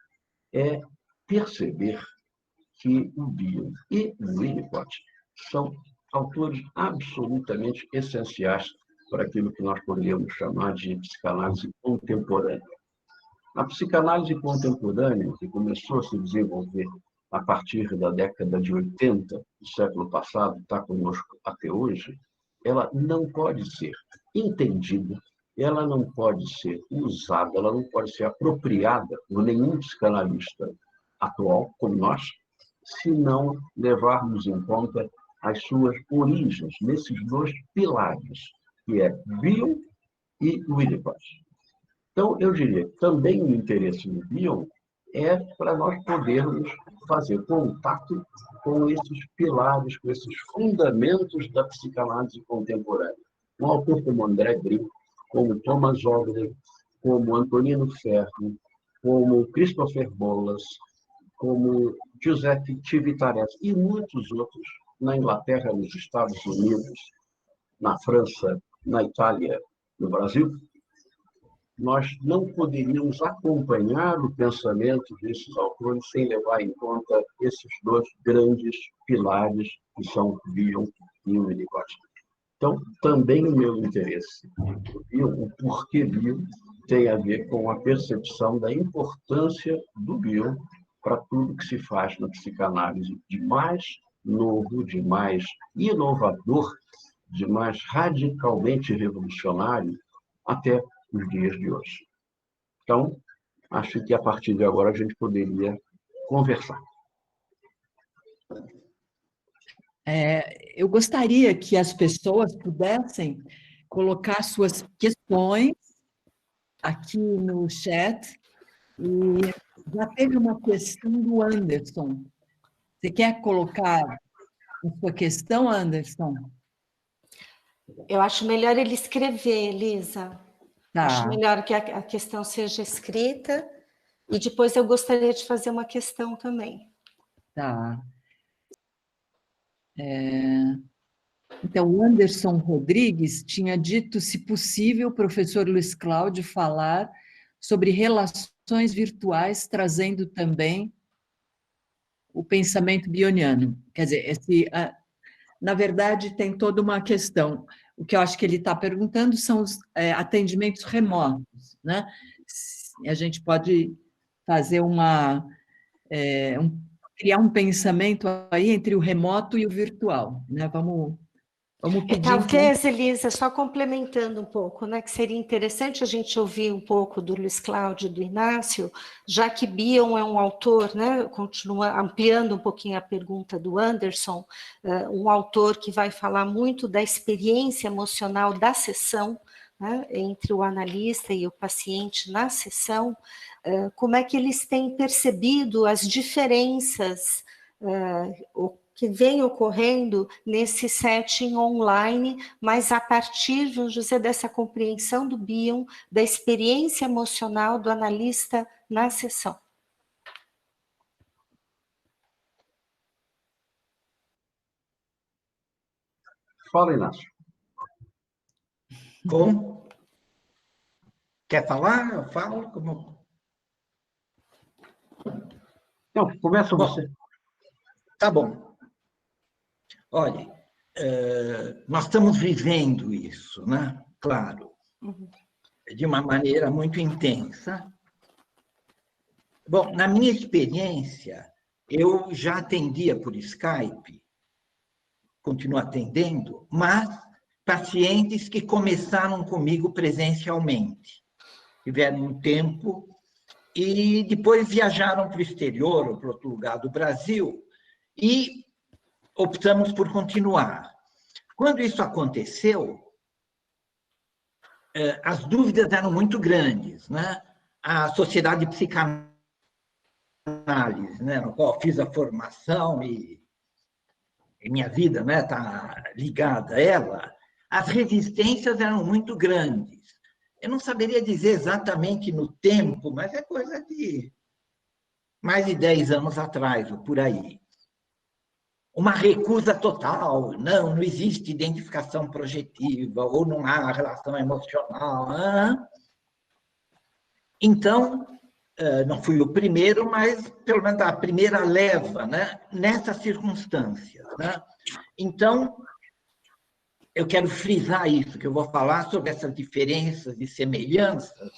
é perceber que o Bion e o Winnicott são autores absolutamente essenciais para aquilo que nós poderíamos chamar de psicanálise contemporânea. A psicanálise contemporânea, que começou a se desenvolver a partir da década de 80 do século passado, está conosco até hoje, ela não pode ser entendida, ela não pode ser usada, ela não pode ser apropriada por nenhum psicanalista atual, como nós, se não levarmos em conta as suas origens nesses dois pilares, que é Bion e Winnicott. Então, eu diria que também o interesse no Bion é para nós podermos fazer contato com esses pilares, com esses fundamentos da psicanálise contemporânea. Um autor como André Green, como Thomas Ogden, como Antonino Ferro, como Christopher Bollas, como Giuseppe Civitares e muitos outros, na Inglaterra, nos Estados Unidos, na França, na Itália, no Brasil, nós não poderíamos acompanhar o pensamento desses autores sem levar em conta esses dois grandes pilares que são Bion e Winnicott. Então, também o meu interesse, o porquê Bion, tem a ver com a percepção da importância do Bion para tudo que se faz na psicanálise de mais novo, de mais inovador, de mais radicalmente revolucionário até os dias de hoje. Então, acho que a partir de agora a gente poderia conversar. Eu gostaria que as pessoas pudessem colocar suas questões aqui no chat. E já teve uma questão do Anderson. Você quer colocar a sua questão, Anderson? Eu acho melhor ele escrever, Elisa. Tá. Acho melhor que a questão seja escrita e depois eu gostaria de fazer uma questão também. Tá. Então, o Anderson Rodrigues tinha dito, se possível, o professor Luiz Cláudio falar sobre relações virtuais, trazendo também o pensamento bioniano. Quer dizer, na verdade, tem toda uma questão. O que eu acho que ele está perguntando são os atendimentos remotos, né? A gente pode fazer criar um pensamento aí entre o remoto e o virtual, né? Vamos pedir... Talvez, Elisa, só complementando um pouco, né, que seria interessante a gente ouvir um pouco do Luiz Cláudio e do Inácio, já que Bion é um autor, né, continua ampliando um pouquinho a pergunta do Anderson, um autor que vai falar muito da experiência emocional da sessão, né, entre o analista e o paciente na sessão, como é que eles têm percebido as diferenças que vem ocorrendo nesse setting online, mas a partir, vamos dizer, dessa compreensão do Bion, da experiência emocional do analista na sessão. Fala, Inácio. Como? Quer falar? Eu falo como... Não, começa você. Tá bom. Olha, nós estamos vivendo isso, né? Claro, de uma maneira muito intensa. Bom, na minha experiência, eu já atendia por Skype, continuo atendendo, mas pacientes que começaram comigo presencialmente, tiveram um tempo e depois viajaram para o exterior ou para outro lugar do Brasil e optamos por continuar. Quando isso aconteceu, as dúvidas eram muito grandes, né? A Sociedade de Psicanálise, né, na qual fiz a formação e minha vida, né, está ligada a ela, as resistências eram muito grandes. Eu não saberia dizer exatamente no tempo, mas é coisa de mais de 10 anos atrás, ou por aí. Uma recusa total, não existe identificação projetiva, ou não há relação emocional. Então, não fui o primeiro, mas pelo menos a primeira leva, né, nessas circunstâncias. Né? Então, eu quero frisar isso, que eu vou falar sobre essas diferenças e semelhanças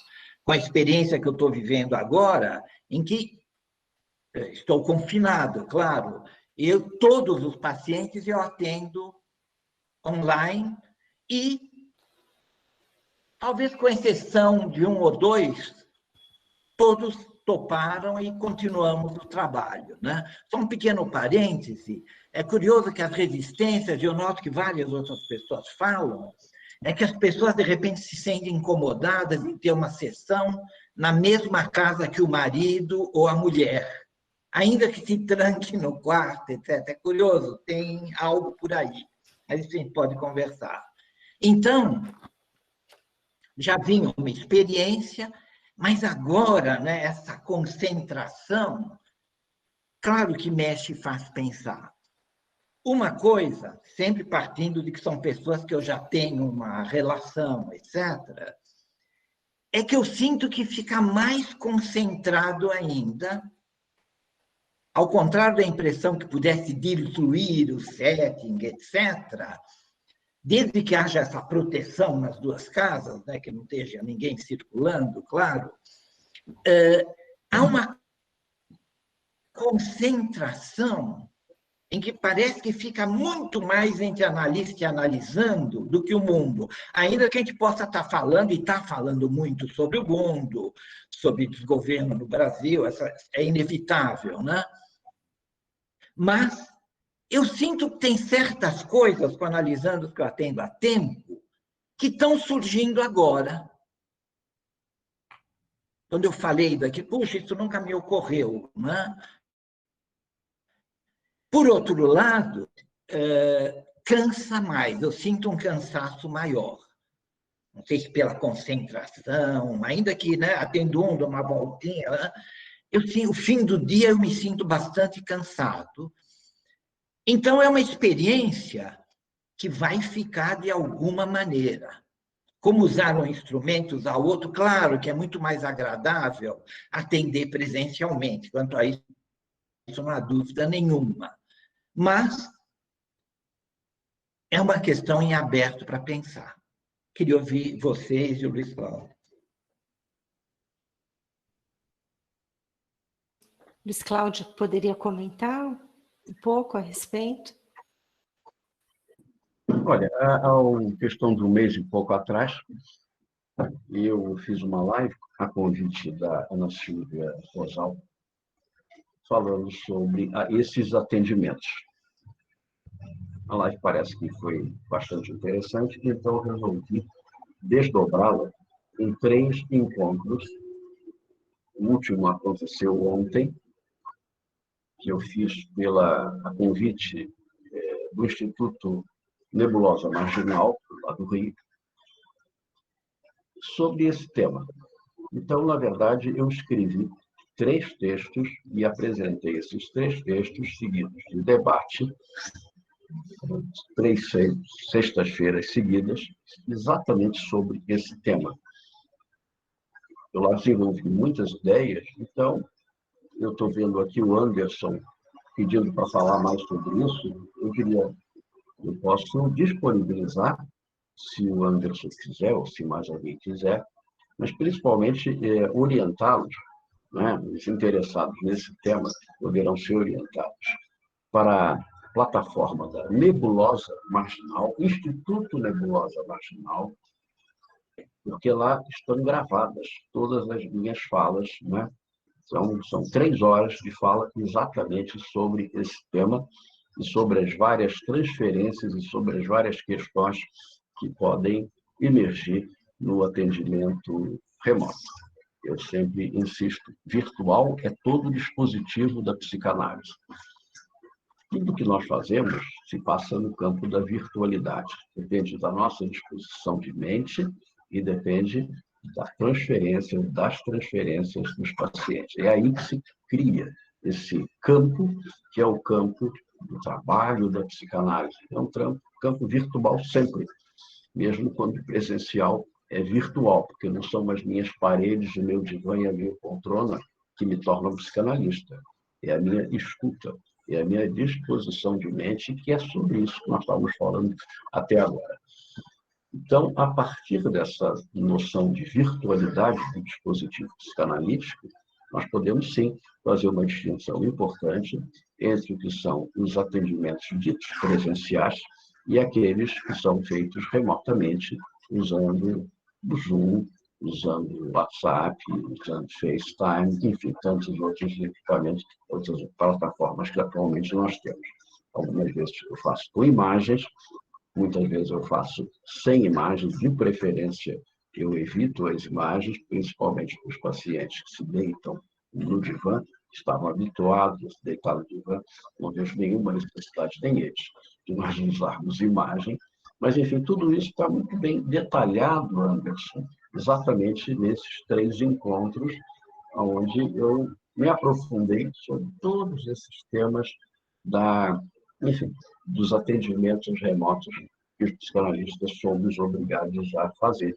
com a experiência que eu estou vivendo agora, em que estou confinado, claro. Todos os pacientes eu atendo online e, talvez com exceção de um ou dois, todos toparam e continuamos o trabalho. Né? Só um pequeno parêntese, é curioso que as resistências, eu noto que várias outras pessoas falam, é que as pessoas, de repente, se sentem incomodadas em ter uma sessão na mesma casa que o marido ou a mulher, ainda que se tranque no quarto, etc. É curioso, tem algo por aí. Mas isso a gente pode conversar. Então, já vinha uma experiência, mas agora, né, essa concentração, claro que mexe e faz pensar. Uma coisa, sempre partindo de que são pessoas que eu já tenho uma relação, etc., é que eu sinto que fica mais concentrado ainda, ao contrário da impressão que pudesse diluir o setting, etc., desde que haja essa proteção nas duas casas, né, que não esteja ninguém circulando, claro, há uma concentração em que parece que fica muito mais entre analista e analisando do que o mundo. Ainda que a gente possa estar falando, e está falando muito sobre o mundo, sobre desgoverno no Brasil, é inevitável, né? Mas eu sinto que tem certas coisas, com analisando que eu atendo há tempo, que estão surgindo agora. Quando eu falei daqui, puxa, isso nunca me ocorreu, né? Por outro lado, cansa mais, eu sinto um cansaço maior. Não sei se pela concentração, ainda que, né, atendo dou uma voltinha, né? O fim do dia eu me sinto bastante cansado. Então, é uma experiência que vai ficar de alguma maneira. Como usar um instrumento, usar outro, claro que é muito mais agradável atender presencialmente. Quanto a isso, não há dúvida nenhuma. Mas é uma questão em aberto para pensar. Queria ouvir vocês e o Luiz Cláudio. Luiz Cláudio, poderia comentar um pouco a respeito? Olha, a questão de um mês e pouco atrás, eu fiz uma live a convite da Ana Silvia Rosal, falando sobre esses atendimentos. A live parece que foi bastante interessante, então eu resolvi desdobrá-la em 3 encontros. O último aconteceu ontem, que eu fiz a convite do Instituto Nebulosa Marginal, lá do Rio, sobre esse tema. Então, na verdade, eu escrevi 3 textos e apresentei esses 3 textos seguidos de debate, 3 sextas-feiras seguidas, exatamente sobre esse tema. Eu lá desenvolvi muitas ideias, então eu estou vendo aqui o Anderson pedindo para falar mais sobre isso. Eu posso disponibilizar, se o Anderson quiser, ou se mais alguém quiser, mas principalmente orientá-los, né? Os interessados nesse tema poderão ser orientados para a plataforma da Nebulosa Marginal, Instituto Nebulosa Marginal, porque lá estão gravadas todas as minhas falas, né? São 3 horas de fala exatamente sobre esse tema, e sobre as várias transferências e sobre as várias questões que podem emergir no atendimento remoto. Eu sempre insisto, virtual é todo o dispositivo da psicanálise. Tudo que nós fazemos se passa no campo da virtualidade. Depende da nossa disposição de mente e depende das transferências dos pacientes. É aí que se cria esse campo, que é o campo do trabalho da psicanálise. É um campo virtual sempre, mesmo quando presencial é virtual, porque não são as minhas paredes, o meu divã e a minha poltrona que me tornam psicanalista. É a minha escuta, é a minha disposição de mente, que é sobre isso que nós estamos falando até agora. Então, a partir dessa noção de virtualidade do dispositivo psicanalítico, nós podemos, sim, fazer uma distinção importante entre o que são os atendimentos ditos presenciais e aqueles que são feitos remotamente, usando o Zoom, usando o WhatsApp, usando o FaceTime, enfim, tantos outros equipamentos, outras plataformas que atualmente nós temos. Algumas vezes eu faço com imagens, muitas vezes eu faço sem imagens, de preferência eu evito as imagens, principalmente para os pacientes que se deitam no divã, estavam habituados a se deitar no divã, não vejo nenhuma necessidade, nem eles, de nós usarmos imagem. Mas, enfim, tudo isso está muito bem detalhado, Anderson, exatamente nesses 3 encontros, onde eu me aprofundei sobre todos esses temas enfim, dos atendimentos remotos que os psicanalistas somos obrigados a fazer.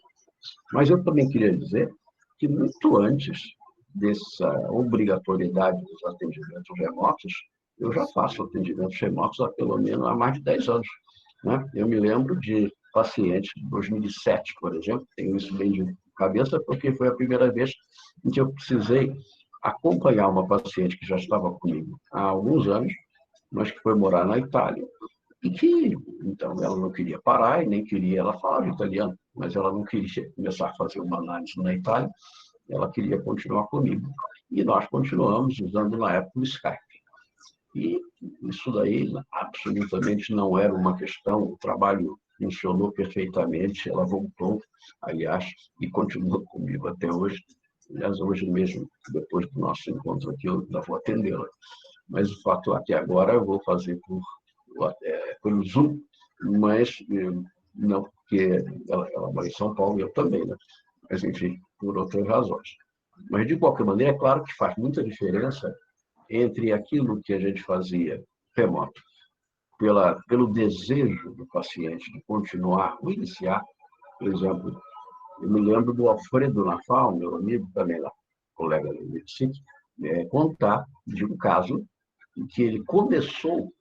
Mas eu também queria dizer que, muito antes dessa obrigatoriedade dos atendimentos remotos, eu já faço atendimentos remotos há pelo menos há mais de 10 anos. Né? Eu me lembro de pacientes de 2007, por exemplo, tenho isso bem de cabeça, porque foi a primeira vez em que eu precisei acompanhar uma paciente que já estava comigo há alguns anos, mas que foi morar na Itália, e que, então, ela não queria parar e nem queria, ela falava italiano, mas ela não queria começar a fazer uma análise na Itália, ela queria continuar comigo. E nós continuamos usando, na época, o Skype. E isso daí absolutamente não era uma questão, o trabalho funcionou perfeitamente, ela voltou, aliás, e continua comigo até hoje. Aliás, hoje mesmo, depois do nosso encontro aqui, eu ainda vou atendê-la. Mas o fato é que agora eu vou fazer pelo Zoom, mas não porque ela mora em São Paulo e eu também, né? Mas, enfim, por outras razões. Mas, de qualquer maneira, é claro que faz muita diferença entre aquilo que a gente fazia remoto, pelo desejo do paciente de continuar ou iniciar. Por exemplo, eu me lembro do Alfredo Nafal, meu amigo também lá, colega do Medicine, contar de um caso em que ele começou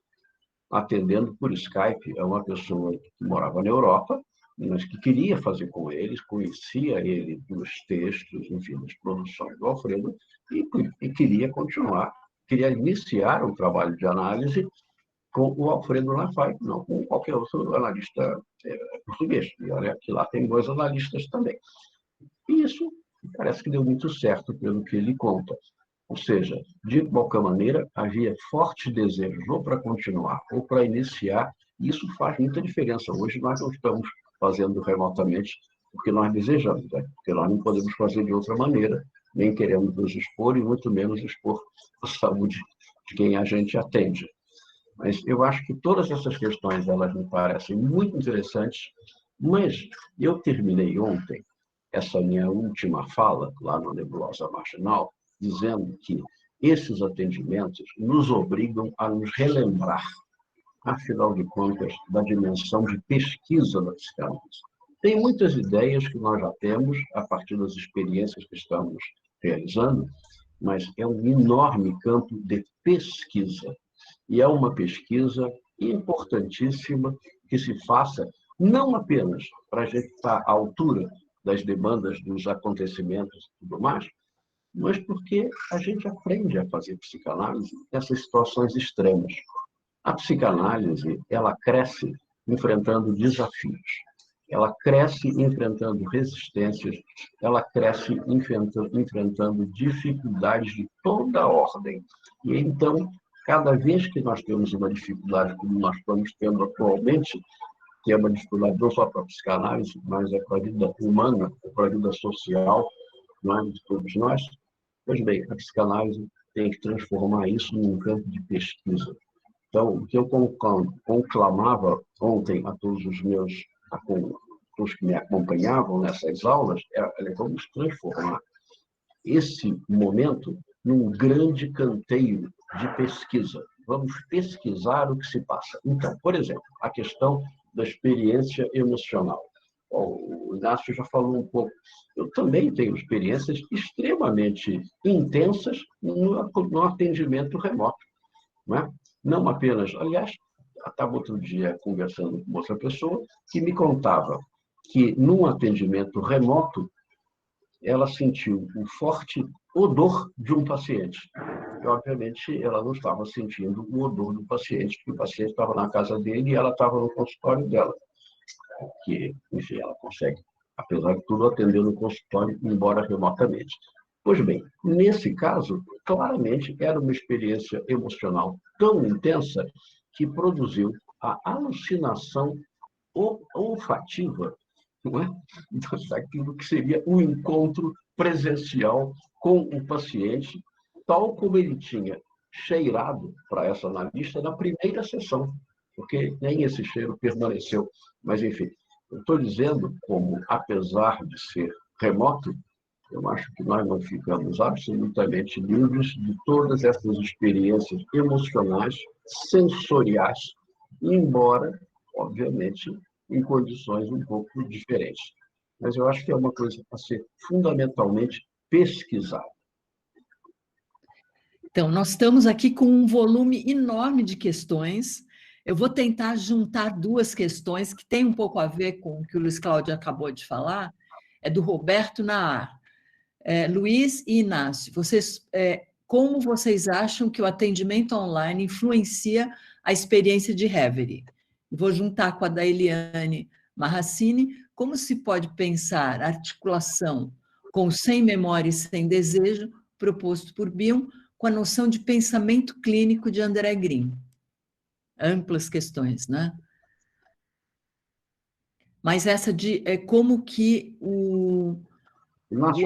atendendo por Skype a uma pessoa que morava na Europa, mas que queria fazer com eles, conhecia ele dos textos, enfim, das produções do Alfredo, e queria continuar, queria iniciar um trabalho de análise com o Alfredo Nafai, não com qualquer outro analista português. E olha que lá tem 2 analistas também. E isso parece que deu muito certo pelo que ele conta. Ou seja, de qualquer maneira, havia forte desejo ou para continuar ou para iniciar, e isso faz muita diferença. Hoje nós não estamos fazendo remotamente porque nós desejamos, né? Porque nós não podemos fazer de outra maneira, nem queremos nos expor e muito menos expor a saúde de quem a gente atende. Mas eu acho que todas essas questões, elas me parecem muito interessantes, mas eu terminei ontem essa minha última fala, lá no Nebulosa Marginal, dizendo que esses atendimentos nos obrigam a nos relembrar, afinal de contas, da dimensão de pesquisa da psicanálise. Tem muitas ideias que nós já temos a partir das experiências que estamos realizando, mas é um enorme campo de pesquisa. E é uma pesquisa importantíssima que se faça não apenas para a gente estar à altura das demandas dos acontecimentos e tudo mais, mas porque a gente aprende a fazer psicanálise nessas situações extremas. A psicanálise, ela cresce enfrentando desafios, ela cresce enfrentando resistências, ela cresce enfrentando dificuldades de toda a ordem. E então, Cada vez que nós temos uma dificuldade, como nós estamos tendo atualmente, que é uma dificuldade não só para a psicanálise, mas é para a vida humana, é para a vida social, não é, de todos nós, pois bem, a psicanálise tem que transformar isso num campo de pesquisa. Então, o que eu conclamava ontem a todos os que me acompanhavam nessas aulas, vamos transformar esse momento num grande canteiro de pesquisa. Vamos pesquisar o que se passa. Então, por exemplo, a questão da experiência emocional. O Inácio já falou um pouco. Eu também tenho experiências extremamente intensas no atendimento remoto. Não é? Não apenas, aliás, estava outro dia conversando com outra pessoa que me contava que, num atendimento remoto, ela sentiu um forte odor de um paciente. E, obviamente, ela não estava sentindo o odor do paciente, porque o paciente estava na casa dele e ela estava no consultório dela. Que, enfim, ela consegue, apesar de tudo, atender no consultório, embora remotamente. Pois bem, nesse caso, claramente era uma experiência emocional tão intensa que produziu a alucinação olfativa, não é? Daquilo que seria um encontro presencial com o paciente, tal como ele tinha cheirado para essa analista na primeira sessão, porque nem esse cheiro permaneceu. Mas, enfim, eu estou dizendo como, apesar de ser remoto, eu acho que nós não ficamos absolutamente livres de todas essas experiências emocionais, sensoriais, embora, obviamente, em condições um pouco diferentes. Mas eu acho que é uma coisa a ser fundamentalmente pesquisada. Então, nós estamos aqui com um volume enorme de questões. Eu vou tentar juntar duas questões que têm um pouco a ver com o que o Luiz Cláudio acabou de falar. É do Roberto Naar. Luiz e Inácio, como vocês acham que o atendimento online influencia a experiência de Reverie? Vou juntar com a da Eliane Marracini. Como se pode pensar a articulação com o sem memória e sem desejo, proposto por Bion, com a noção de pensamento clínico de André Green? Amplas questões, né? Mas essa de como que o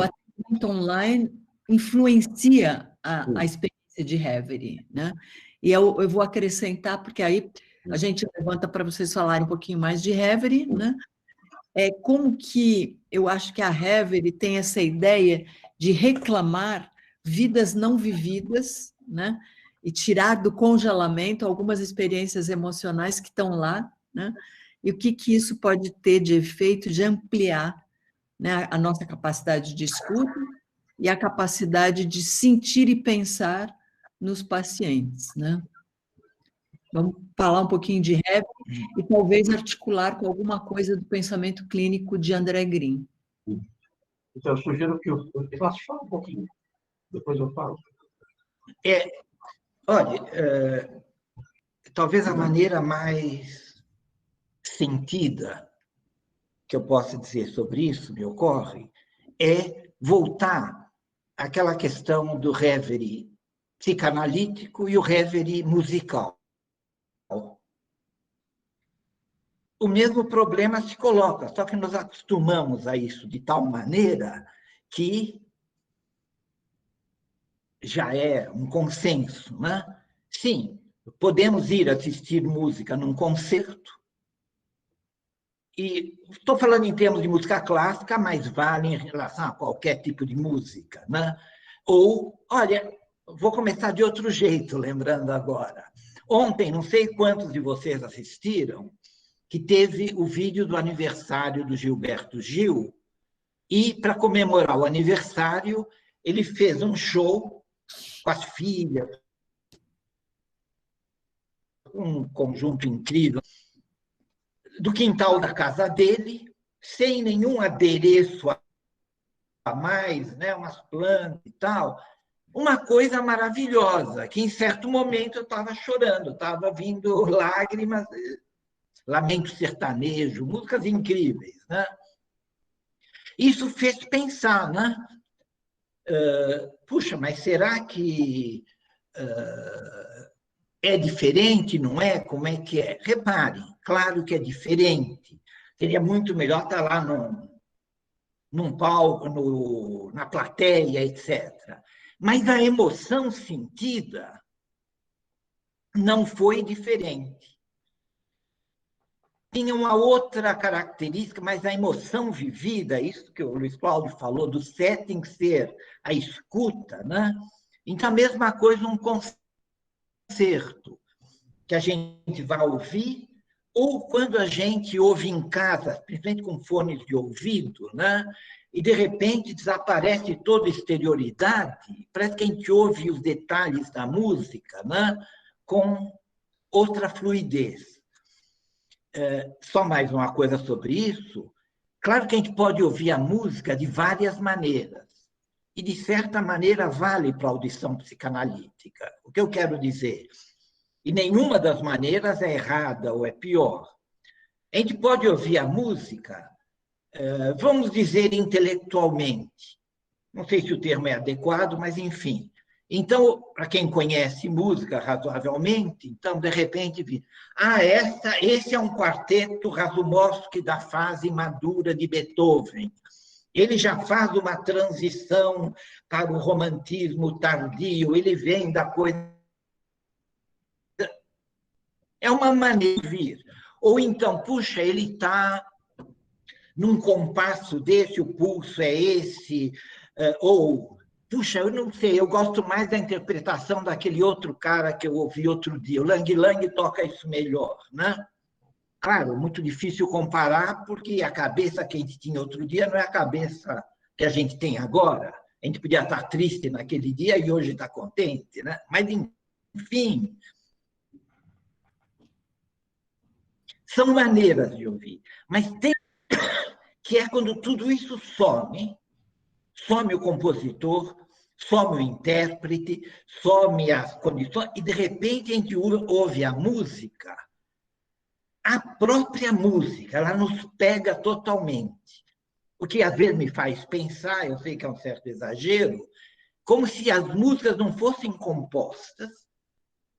atendimento online influencia a experiência de Reverie, né? E eu vou acrescentar, porque aí a gente levanta para vocês falarem um pouquinho mais de Reverie, né? Como que eu acho que a Reverie tem essa ideia de reclamar vidas não vividas, né? E tirar do congelamento algumas experiências emocionais que estão lá, né? E o que isso pode ter de efeito de ampliar, né, a nossa capacidade de escuta e a capacidade de sentir e pensar nos pacientes, né? Vamos falar um pouquinho de Reverie e talvez articular com alguma coisa do pensamento clínico de André Green. Então, eu sugiro que eu faça só um pouquinho, depois eu falo. Olha, talvez a maneira mais sentida que eu possa dizer sobre isso, me ocorre, é voltar àquela questão do Reverie psicanalítico e o Reverie musical. O mesmo problema se coloca, só que nos acostumamos a isso de tal maneira que já é um consenso, né? Sim, podemos ir assistir música num concerto, e estou falando em termos de música clássica, mas vale em relação a qualquer tipo de música, né? Ou, olha, vou começar de outro jeito, lembrando agora. Ontem, não sei quantos de vocês assistiram, que teve o vídeo do aniversário do Gilberto Gil, e, para comemorar o aniversário, ele fez um show com as filhas, um conjunto incrível, do quintal da casa dele, sem nenhum adereço a mais, né, umas plantas e tal. Uma coisa maravilhosa, que em certo momento eu estava chorando, estava vindo lágrimas, lamento sertanejo, músicas incríveis, né? Isso fez pensar, né? Puxa, mas será que É diferente, não é? Como é que é? Reparem, claro que é diferente. Seria muito melhor estar lá num palco, na plateia, etc. Mas a emoção sentida não foi diferente. Tinha uma outra característica, mas a emoção vivida, isso que o Luiz Cláudio falou, do setting ser a escuta, né? Então, a mesma coisa num concerto, que a gente vai ouvir, ou quando a gente ouve em casa, principalmente com fones de ouvido, né? E de repente desaparece toda a exterioridade, parece que a gente ouve os detalhes da música, né? Com outra fluidez. Só mais uma coisa sobre isso. Claro que a gente pode ouvir a música de várias maneiras, e de certa maneira vale para a audição psicanalítica. O que eu quero dizer? E nenhuma das maneiras é errada ou é pior. A gente pode ouvir a música, vamos dizer, intelectualmente. Não sei se o termo é adequado, mas enfim. Então, para quem conhece música razoavelmente, então, de repente, esse é um quarteto Rasumowski da fase madura de Beethoven. Ele já faz uma transição para o romantismo tardio, ele vem da coisa. É uma maneira de vir. Ou então, puxa, ele está num compasso desse, o pulso é esse, ou, puxa, eu não sei, eu gosto mais da interpretação daquele outro cara que eu ouvi outro dia, o Lang Lang toca isso melhor, né? Claro, muito difícil comparar, porque a cabeça que a gente tinha outro dia não é a cabeça que a gente tem agora. A gente podia estar triste naquele dia e hoje está contente, né? Mas, enfim, são maneiras de ouvir. Mas tem que é quando tudo isso some o compositor, some o intérprete, some as condições, e de repente a gente ouve a música, a própria música, ela nos pega totalmente. O que às vezes me faz pensar, eu sei que é um certo exagero, como se as músicas não fossem compostas,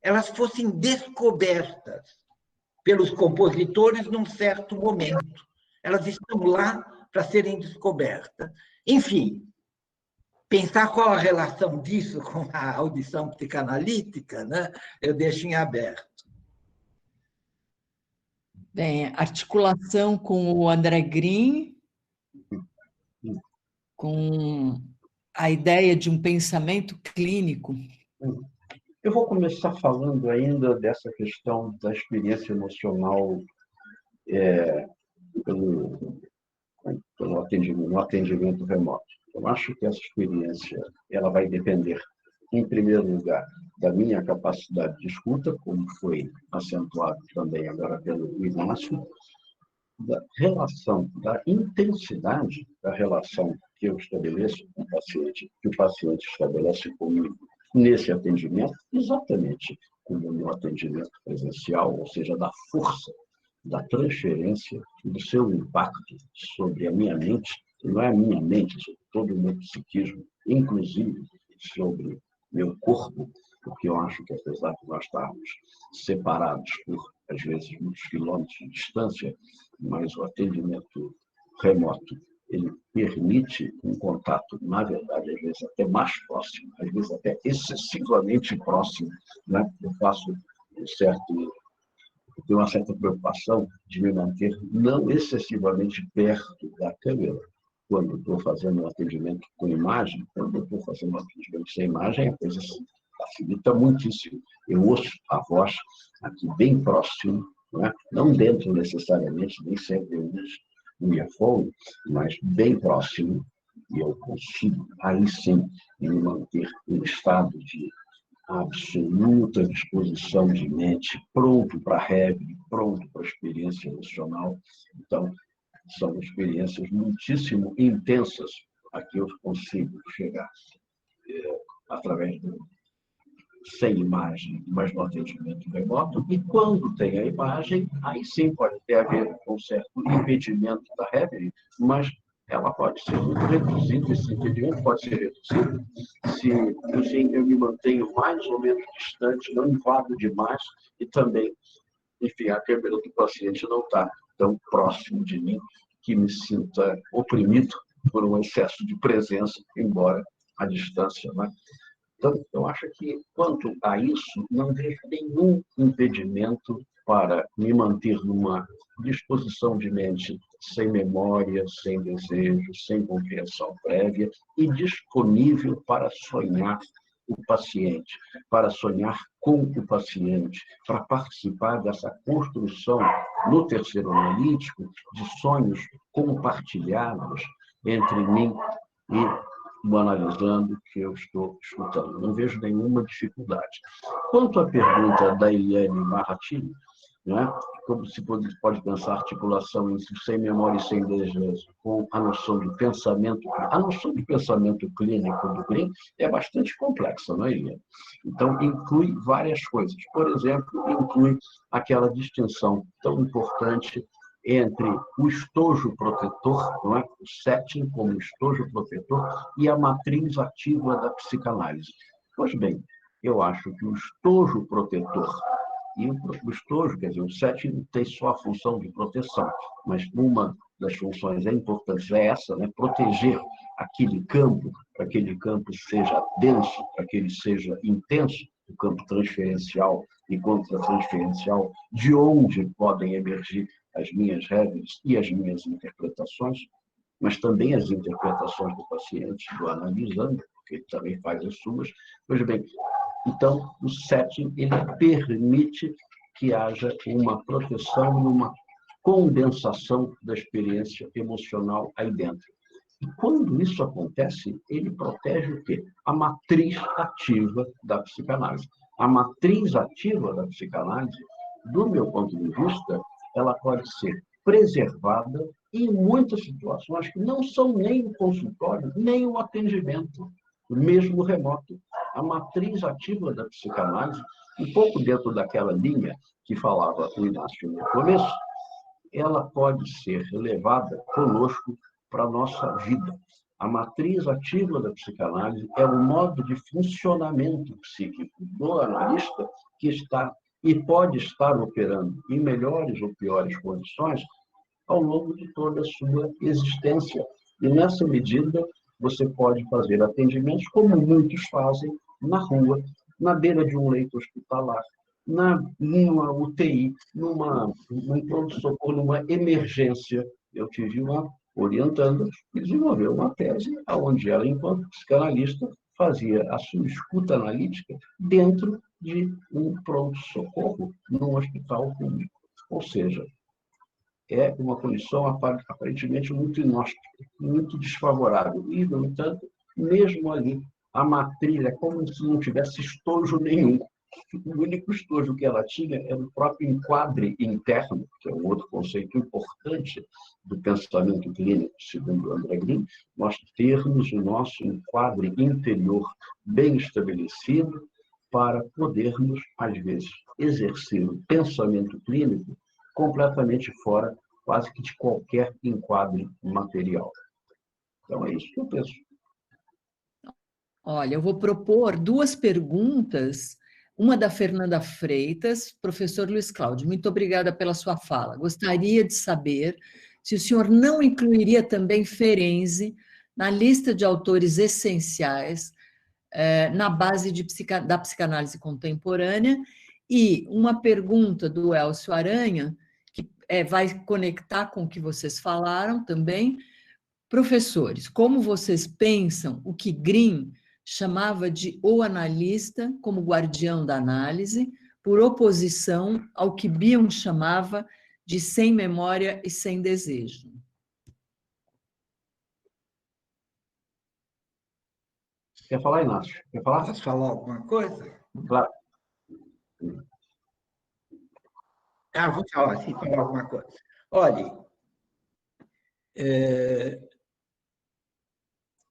elas fossem descobertas pelos compositores num certo momento. Elas estão lá para serem descobertas. Enfim, pensar qual a relação disso com a audição psicanalítica, né? Eu deixo em aberto. Bem, articulação com o André Green, com a ideia de um pensamento clínico. Eu vou começar falando ainda dessa questão da experiência emocional no atendimento remoto. Eu acho que essa experiência ela vai depender, em primeiro lugar, da minha capacidade de escuta, como foi acentuado também agora pelo Inácio, da relação, da intensidade da relação que eu estabeleço com o paciente, que o paciente estabelece comigo nesse atendimento, exatamente como no atendimento presencial, ou seja, da força, da transferência do seu impacto sobre a minha mente, que não é a minha mente, sobre todo o meu psiquismo, inclusive sobre meu corpo, porque eu acho que, apesar de nós estarmos separados por, às vezes, muitos quilômetros de distância, mas o atendimento remoto, ele permite um contato, na verdade, às vezes até mais próximo, às vezes até excessivamente próximo, né? Eu tenho uma certa preocupação de me manter não excessivamente perto da câmera. Quando estou fazendo um atendimento com imagem, quando estou fazendo um atendimento sem imagem, a coisa facilita muitíssimo. Eu ouço a voz aqui bem próximo, não dentro necessariamente, nem sempre eu uso um earphone, mas bem próximo, e eu consigo, aí sim, me manter em estado de absoluta disposição de mente, pronto para a regra, pronto para a experiência emocional. Então, são experiências muitíssimo intensas a que eu consigo chegar através sem imagem, mas no atendimento remoto. E quando tem a imagem, aí sim pode ter a ver com certo impedimento da regra, mas ela pode ser muito reduzida, esse entendimento pode ser reduzido se, enfim, eu me mantenho mais ou menos distante, não invado demais e também, enfim, a câmera do paciente não está tão próximo de mim que me sinta oprimido por um excesso de presença, embora a distância, né? Então, eu acho que, quanto a isso, não vejo nenhum impedimento para me manter numa disposição de mente sem memória, sem desejo, sem compreensão prévia e disponível para sonhar o paciente, para sonhar com o paciente, para participar dessa construção no terceiro analítico de sonhos compartilhados entre mim e o analisando que eu estou escutando. Não vejo nenhuma dificuldade. Quanto à pergunta da Eliane Marratini, né, como se pode pensar articulação entre sem memória e sem desejo com a noção de pensamento, a noção de pensamento clínico do Green é bastante complexa, não é, Eliane? Então, inclui várias coisas. Por exemplo, inclui aquela distinção tão importante entre o estojo protetor, não é? O setting como estojo protetor, e a matriz ativa da psicanálise. Pois bem, eu acho que o estojo protetor e o estojo, quer dizer, o setting tem só a função de proteção, mas uma das funções importantes é essa, né? Proteger aquele campo, para que aquele campo seja denso, para que ele seja intenso, o campo transferencial e contratransferencial, de onde podem emergir as minhas regras e as minhas interpretações, mas também as interpretações do paciente, do analisando, porque ele também faz as suas. Pois bem, então, o setting ele permite que haja uma proteção e uma condensação da experiência emocional aí dentro. E quando isso acontece, ele protege o quê? A matriz ativa da psicanálise. A matriz ativa da psicanálise, do meu ponto de vista, ela pode ser preservada em muitas situações que não são nem o consultório, nem o atendimento, mesmo remoto. A matriz ativa da psicanálise, um pouco dentro daquela linha que falava o Inácio no começo, ela pode ser levada conosco para a nossa vida. A matriz ativa da psicanálise é o modo de funcionamento psíquico do analista que está e pode estar operando em melhores ou piores condições ao longo de toda a sua existência. E, nessa medida, você pode fazer atendimentos como muitos fazem na rua, na beira de um leito hospitalar, numa UTI, num pronto-socorro, numa emergência. Eu tive uma orientanda que desenvolveu uma tese onde ela, enquanto psicanalista, fazia a sua escuta analítica dentro de um pronto-socorro num hospital público. Ou seja, é uma condição aparentemente muito inóspita, muito desfavorável. E, no entanto, mesmo ali, a matriz é como se não tivesse estojo nenhum. O único estojo que ela tinha era o próprio enquadre interno, que é um outro conceito importante do pensamento clínico, segundo André Green, nós termos o nosso enquadre interior bem estabelecido para podermos, às vezes, exercer o pensamento clínico completamente fora, quase que de qualquer enquadre material. Então, é isso que eu penso. Olha, eu vou propor duas perguntas, uma da Fernanda Freitas. Professor Luiz Cláudio, muito obrigada pela sua fala. Gostaria de saber se o senhor não incluiria também Ferenczi na lista de autores essenciais na base da psicanálise contemporânea. E uma pergunta do Elcio Aranha, que vai conectar com o que vocês falaram também. Professores, como vocês pensam o que Green chamava de o analista como guardião da análise, por oposição ao que Bion chamava de sem memória e sem desejo? Quer falar, Inácio? Quer falar? Posso falar alguma coisa? Claro. Vou falar, sim, falar alguma coisa. Olhe,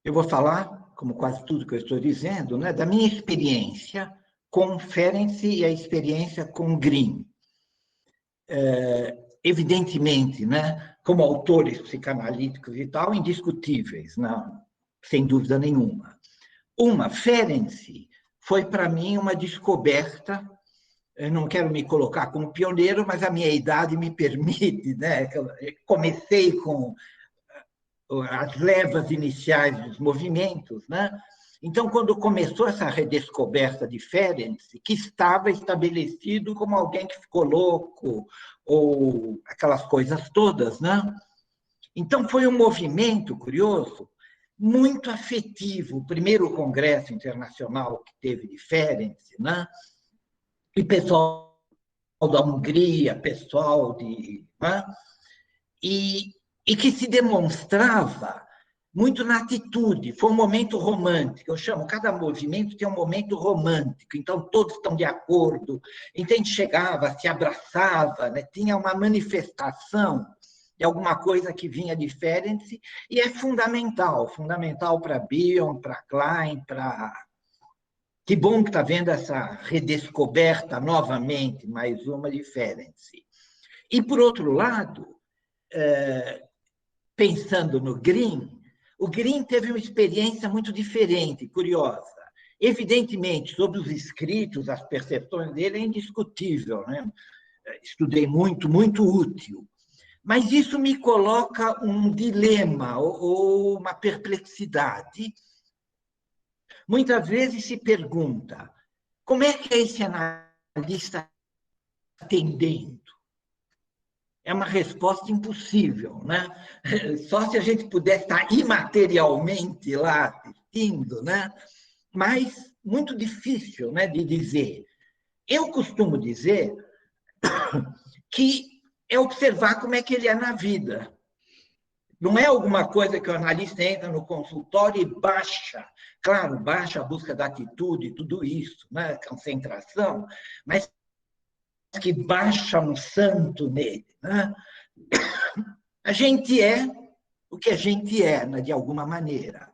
eu vou falar, como quase tudo que eu estou dizendo, né, da minha experiência com Ferenczi e a experiência com Green. Evidentemente, né, como autores psicanalíticos e tal, indiscutíveis, não, sem dúvida nenhuma. Uma, Ferenczi, foi para mim uma descoberta. Eu não quero me colocar como pioneiro, mas a minha idade me permite, né? Eu comecei com as levas iniciais dos movimentos, né? Então, quando começou essa redescoberta de Ferenczi, que estava estabelecido como alguém que ficou louco, ou aquelas coisas todas, né? Então, foi um movimento curioso, muito afetivo. O primeiro congresso internacional que teve de Ferenczi, né? E pessoal da Hungria, pessoal de... Né? E que se demonstrava muito na atitude. Foi um momento romântico. Eu chamo, cada movimento tem um momento romântico, então todos estão de acordo. Então a gente chegava, se abraçava, né? Tinha uma manifestação de alguma coisa que vinha de Ferenczi, e é fundamental para Bion, para Klein, para... Que bom que está vendo essa redescoberta novamente, mais uma de Ferenczi. E, por outro lado, pensando no Green, o Green teve uma experiência muito diferente, curiosa. Evidentemente, sobre os escritos, as percepções dele é indiscutível, né? Estudei muito, muito útil. Mas isso me coloca um dilema ou uma perplexidade. Muitas vezes se pergunta, como é que é esse analista atendendo? É uma resposta impossível, né? Só se a gente pudesse estar imaterialmente lá assistindo, né? Mas muito difícil, né, de dizer. Eu costumo dizer que é observar como é que ele é na vida. Não é alguma coisa que o analista entra no consultório e baixa. Claro, baixa a busca da atitude, tudo isso, né? Concentração, mas que baixa um santo nele, né? A gente é o que a gente é, né, de alguma maneira.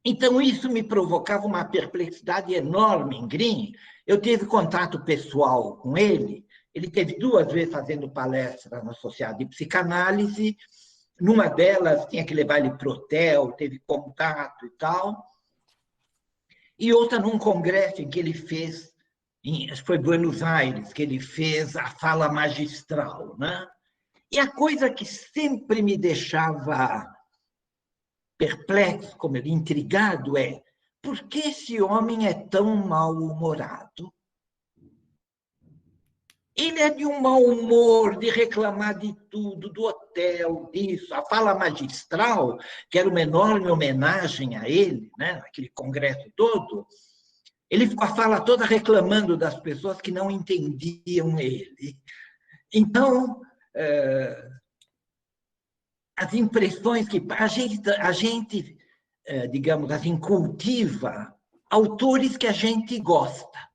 Então, isso me provocava uma perplexidade enorme em Green. Eu tive contato pessoal com ele. Ele teve 2 vezes fazendo palestra na Sociedade de Psicanálise. Numa delas, tinha que levar ele para o hotel, teve contato e tal. E outra num congresso em que ele fez, acho que foi Buenos Aires, que ele fez a fala magistral, né? E a coisa que sempre me deixava perplexo, como ele, intrigado, é por que esse homem é tão mal-humorado? Ele é de um mau humor, de reclamar de tudo, do hotel, disso. A fala magistral, que era uma enorme homenagem a ele, né, aquele congresso todo, ele ficou a fala toda reclamando das pessoas que não entendiam ele. Então, as impressões que a gente, digamos assim, cultiva autores que a gente gosta.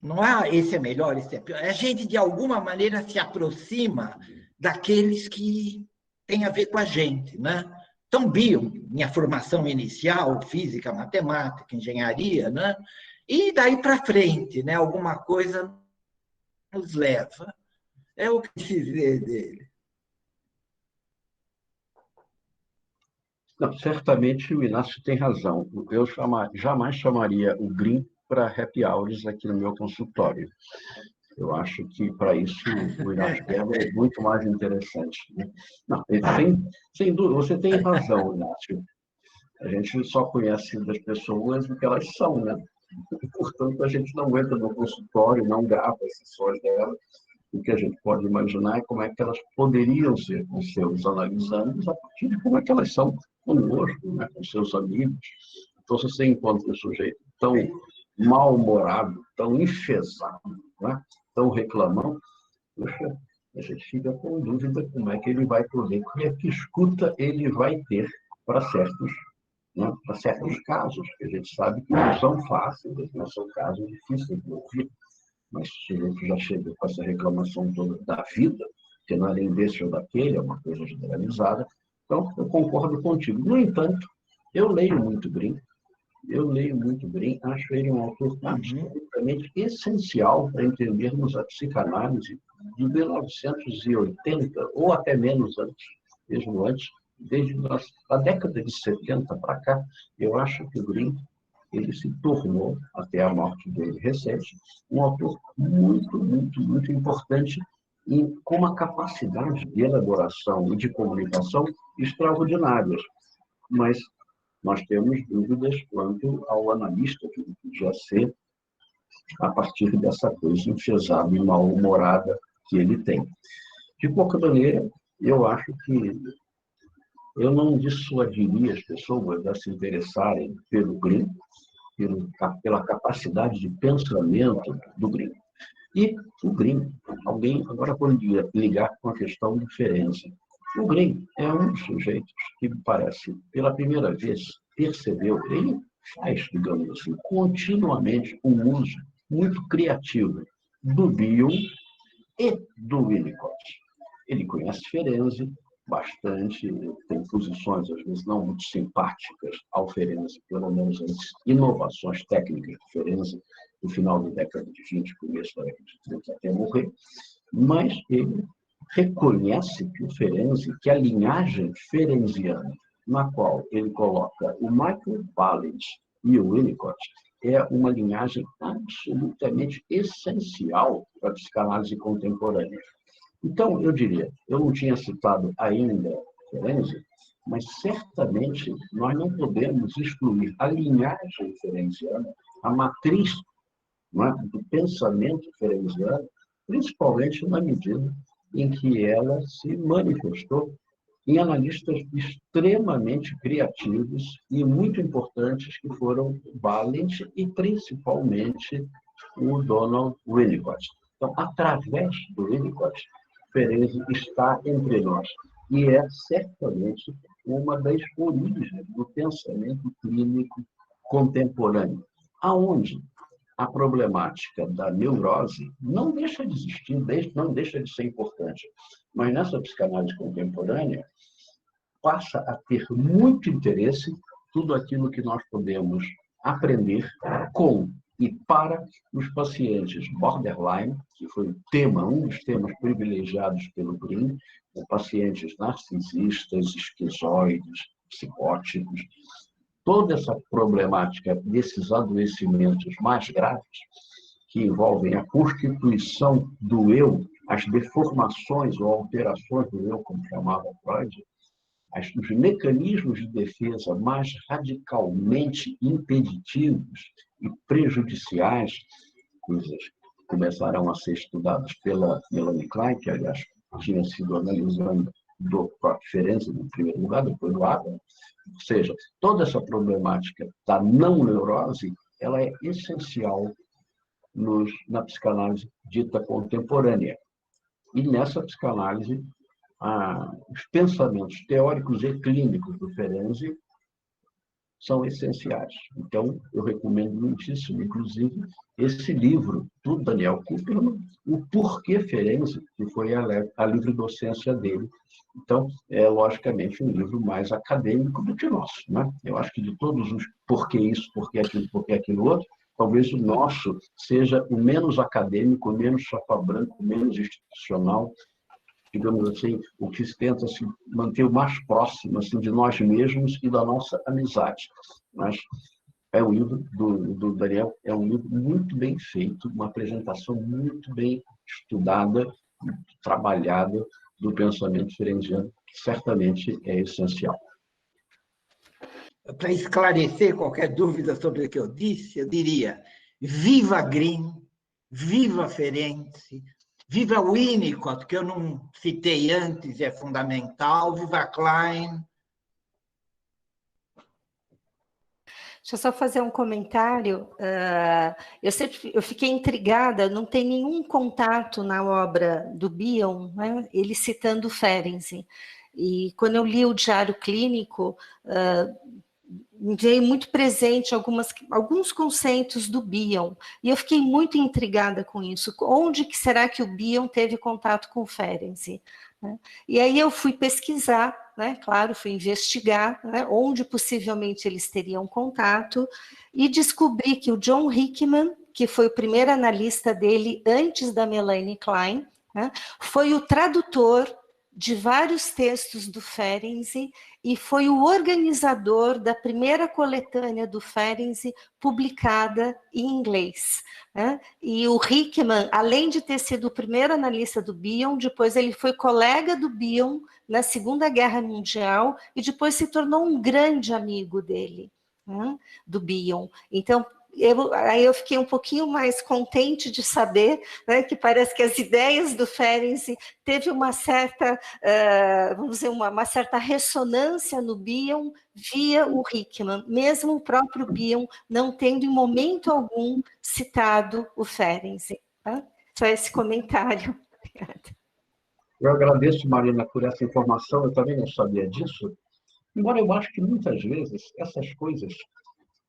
Não há esse é melhor, esse é pior. A gente, de alguma maneira, se aproxima daqueles que têm a ver com a gente, né? Então, minha formação inicial, física, matemática, engenharia, né? E daí para frente, né? Alguma coisa nos leva. É o que dizer dele. Não, certamente o Inácio tem razão. Eu jamais chamaria o Green para happy hours aqui no meu consultório. Eu acho que, para isso, o Inácio Gerber é muito mais interessante. Né? Não, sem dúvida, você tem razão, Inácio. A gente só conhece das pessoas o que elas são, né? Portanto, a gente não entra no consultório, não grava as sessões delas. O que a gente pode imaginar é como é que elas poderiam ser com seus analisandos a partir de como é que elas são conosco, né? Com seus amigos. Então, se você encontra um sujeito tão mal-humorado, tão enfesado, né? Tão reclamão, poxa, a gente fica com dúvida como é que ele vai poder, que escuta ele vai ter para certos, né? Para certos casos, que a gente sabe que não são fáceis, não são casos difíceis de ouvir. Mas se a gente já chega com essa reclamação toda da vida, que não é nem desse ou daquele, é uma coisa generalizada, então eu concordo contigo. No entanto, eu leio muito Green, eu leio muito bem, acho ele um autor absolutamente essencial para entendermos a psicanálise de 1980, ou até menos antes, mesmo antes, desde a década de 70 para cá. Eu acho que o Green ele se tornou, até a morte dele recente, um autor muito, muito, muito importante e com uma capacidade de elaboração e de comunicação extraordinárias. Mas nós temos dúvidas quanto ao analista que ele podia ser a partir dessa coisa enfesada e mal-humorada que ele tem. De qualquer maneira, eu acho que eu não dissuadiria as pessoas a se interessarem pelo Green, pela capacidade de pensamento do Green. E o Green, alguém agora pode ligar com a questão de diferença. O Green é um dos sujeitos que, me parece, pela primeira vez, percebeu, ele faz, digamos assim, continuamente um uso muito criativo do Bion e do Winnicott. Ele conhece Ferenczi bastante, tem posições, às vezes, não muito simpáticas ao Ferenczi, pelo menos as inovações técnicas do Ferenczi, no final da década de 20, começo da década de 30, até morrer, mas ele reconhece que o Ferenczi, que a linhagem ferenziana, na qual ele coloca o Michael Balint e o Winnicott, é uma linhagem absolutamente essencial para a psicanálise contemporânea. Então, eu diria, eu não tinha citado ainda Ferenczi, mas certamente nós não podemos excluir a linhagem ferenziana, a matriz, não é, do pensamento ferenziano, principalmente na medida em que ela se manifestou em analistas extremamente criativos e muito importantes, que foram Balint e, principalmente, o Donald Winnicott. Então, através do Winnicott, Ferenczi está entre nós. E é certamente uma das origens do pensamento clínico contemporâneo, aonde a problemática da neurose não deixa de existir, não deixa de ser importante. Mas nessa psicanálise contemporânea, passa a ter muito interesse tudo aquilo que nós podemos aprender com e para os pacientes borderline, que foi o tema, um dos temas privilegiados pelo Green, pacientes narcisistas, esquizoides, psicóticos, toda essa problemática desses adoecimentos mais graves, que envolvem a constituição do eu, as deformações ou alterações do eu, como chamava Freud, os mecanismos de defesa mais radicalmente impeditivos e prejudiciais, coisas que começaram a ser estudadas pela Melanie Klein, que, aliás, tinha sido analisando do próprio Ferenczi, em primeiro lugar, depois do Adam. Ou seja, toda essa problemática da não neurose, ela é essencial na psicanálise dita contemporânea. E nessa psicanálise, os pensamentos teóricos e clínicos do Ferenczi são essenciais. Então, eu recomendo muitíssimo, inclusive, esse livro do Daniel Kupperman, O Porquê Ferenczi, que foi a livre-docência dele. Então, é logicamente um livro mais acadêmico do que o nosso, né? Eu acho que de todos os porquê isso, porquê aquilo outro, talvez o nosso seja o menos acadêmico, o menos chapa branca, o menos institucional, digamos assim, o que se tenta se manter o mais próximo assim, de nós mesmos e da nossa amizade. Mas é um livro do Daniel, é um livro muito bem feito, uma apresentação muito bem estudada, trabalhada do pensamento ferenziano, que certamente é essencial. Para esclarecer qualquer dúvida sobre o que eu disse, eu diria: viva Green, viva Ferenczi, viva Winnicott, que eu não citei antes, é fundamental, viva Klein. Deixa eu só fazer um comentário. Eu fiquei intrigada, não tem nenhum contato na obra do Bion, né, ele citando Ferenczi. E quando eu li o Diário Clínico, me veio muito presente alguns conceitos do Bion, e eu fiquei muito intrigada com isso. Onde que será que o Bion teve contato com o Ferenczi? E aí eu fui pesquisar, né? Claro, fui investigar, né, onde possivelmente eles teriam contato, e descobri que o John Hickman, que foi o primeiro analista dele antes da Melanie Klein, né, foi o tradutor de vários textos do Ferenczi e foi o organizador da primeira coletânea do Ferenczi publicada em inglês, né? E o Hickman, além de ter sido o primeiro analista do Bion, depois ele foi colega do Bion na Segunda Guerra Mundial e depois se tornou um grande amigo dele, né, do Bion. Então, aí eu fiquei um pouquinho mais contente de saber, né, que parece que as ideias do Ferenczi teve uma certa, vamos dizer, uma certa ressonância no Bion via o Hickman, mesmo o próprio Bion não tendo em momento algum citado o Ferenczi. Tá? Só esse comentário. Obrigada. Eu agradeço, Marina, por essa informação, eu também não sabia disso, embora eu acho que muitas vezes essas coisas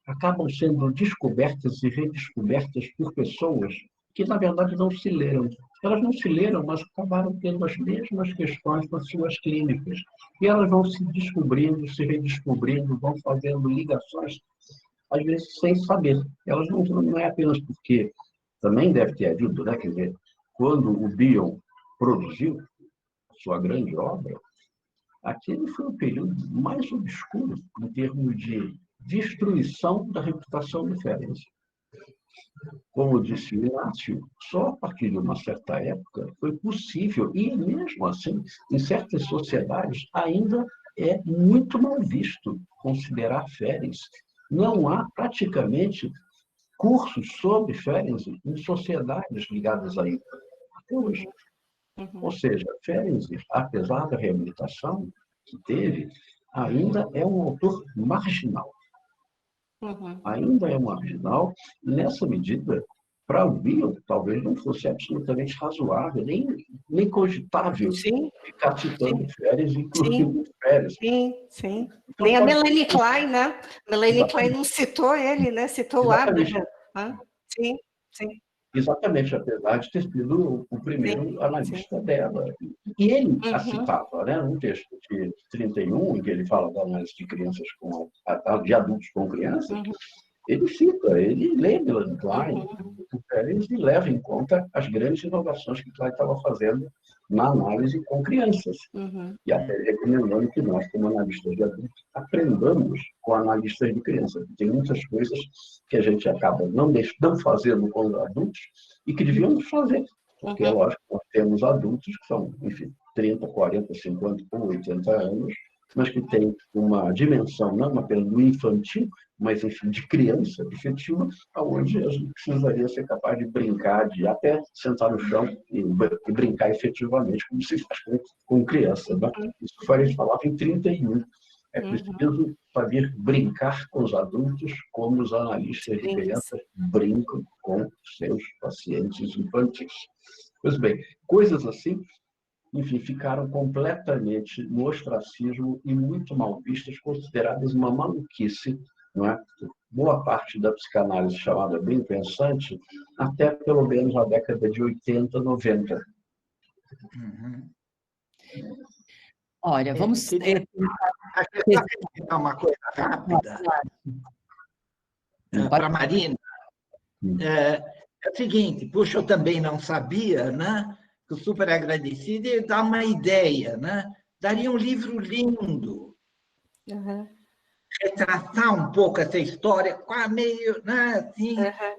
acabam sendo descobertas e redescobertas por pessoas que, na verdade, não se leram. Elas não se leram, mas acabaram tendo as mesmas questões nas suas clínicas. E elas vão se descobrindo, se redescobrindo, vão fazendo ligações, às vezes, sem saber. Elas não é apenas porque também deve ter havido, né? Quer dizer, quando o Bion produziu a sua grande obra, aquele foi o período mais obscuro em termos de destruição da reputação do Ferenczi. Como disse o Inácio, só a partir de uma certa época foi possível, e mesmo assim, em certas sociedades, ainda é muito mal visto considerar Ferenczi. Não há praticamente cursos sobre Ferenczi em sociedades ligadas a ele, até hoje. Ou seja, Ferenczi, apesar da reabilitação que teve, ainda é um autor marginal. Ainda é marginal, nessa medida, para o Bion, talvez não fosse absolutamente razoável, nem cogitável ficar citando Ferenczi, inclusive Ferenczi. Sim. Então, Nem a Melanie Klein, né? Melanie Klein não citou ele, né? Citou o Abraham. Sim. Exatamente, apesar de ter sido o primeiro analista dela. E ele a citava, né, num texto de 31, em que ele fala da análise de crianças de adultos com crianças, ele cita, ele lê Melanie Klein, o Ferenczi leva em conta as grandes inovações que Klein estava fazendo na análise com crianças. E até recomendando que nós, como analistas de adultos, aprendamos com analistas de crianças. Tem muitas coisas que a gente acaba não fazendo com os adultos e que devíamos fazer. Porque é lógico que nós temos adultos que são, enfim, 30, 40, 50 ou 80 anos, mas que têm uma dimensão não apenas do infantil, mas, enfim, de criança efetiva, onde a gente precisaria ser capaz de brincar, de até sentar no chão e brincar efetivamente, como se faz com criança. Né? Isso Ferenczi falava em 31. É preciso saber brincar com os adultos como os analistas de crianças brincam com seus pacientes infantis. Pois bem, coisas assim, enfim, ficaram completamente no ostracismo e muito mal vistas, consideradas uma maluquice, não é? Boa parte da psicanálise chamada bem pensante, até pelo menos a década de 80, 90. Olha, vamos... Queria acrescentar uma coisa rápida para a Marina. É o seguinte, puxa, eu também não sabia, né? Estou super agradecida e dá uma ideia, né? Daria um livro lindo. Retratar um pouco essa história, meio, né, assim,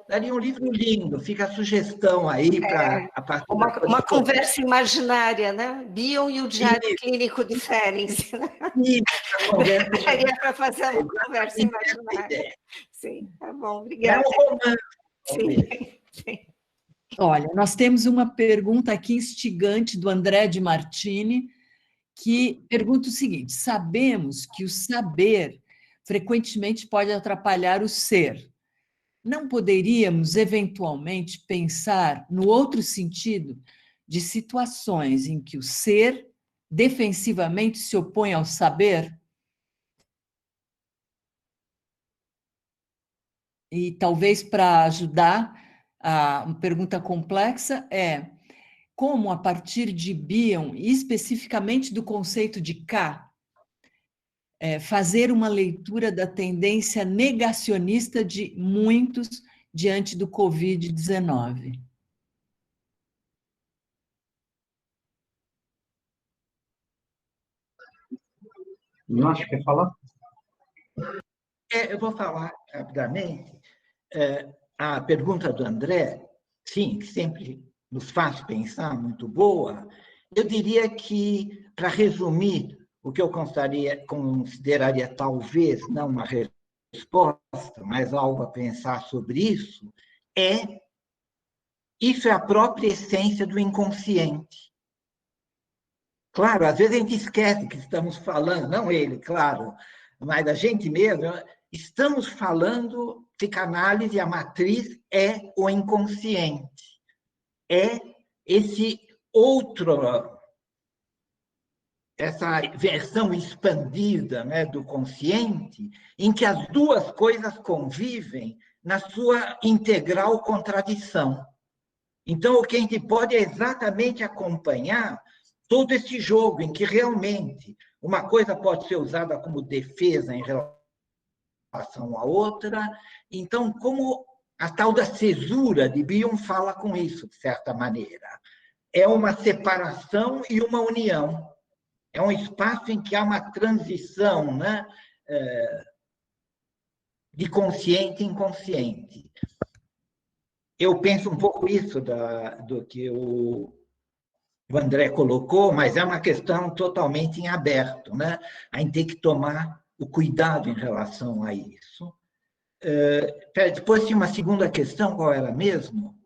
daria um livro lindo. Fica a sugestão aí para a partir uma conversa imaginária, né? Bion e o Diário Clínico de Ferenczi. Daria para fazer uma conversa imaginária. Sim, tá bom, obrigada. É um romance. Sim. Olha, nós temos uma pergunta aqui instigante do André de Martini, que pergunta o seguinte: sabemos que o saber frequentemente pode atrapalhar o ser. Não poderíamos, eventualmente, pensar no outro sentido de situações em que o ser defensivamente se opõe ao saber? E talvez para ajudar, uma pergunta complexa é: como, a partir de Bion, e especificamente do conceito de K, fazer uma leitura da tendência negacionista de muitos diante do Covid-19. Inácio, quer falar? Eu vou falar rapidamente. A pergunta do André, sim, que sempre nos faz pensar, muito boa. Eu diria que, para resumir, o que eu consideraria talvez não uma resposta, mas algo a pensar sobre isso é a própria essência do inconsciente. Claro, às vezes a gente esquece que estamos falando, não ele, claro, mas a gente mesmo, estamos falando, psicanálise, a matriz é o inconsciente. É esse outro, essa versão expandida, né, do consciente, em que as duas coisas convivem na sua integral contradição. Então, o que a gente pode é exatamente acompanhar todo esse jogo em que realmente uma coisa pode ser usada como defesa em relação à outra. Então, como a tal da cesura de Bion fala com isso, de certa maneira. É uma separação e uma união. É um espaço em que há uma transição, né, de consciente em inconsciente. Eu penso um pouco isso do que o André colocou, mas é uma questão totalmente em aberto, né? A gente tem que tomar o cuidado em relação a isso. Depois tinha uma segunda questão, qual era mesmo?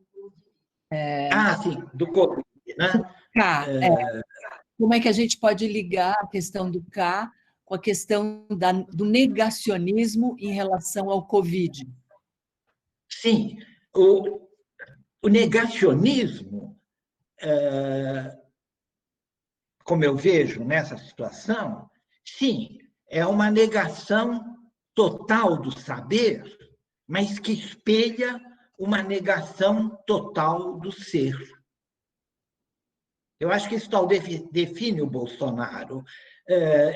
Sim, do Covid, né? K, como é que a gente pode ligar a questão do K com a questão do negacionismo em relação ao Covid? Sim, o negacionismo, como eu vejo nessa situação, sim, é uma negação total do saber, mas que espelha uma negação total do ser. Eu acho que isso tal define o Bolsonaro.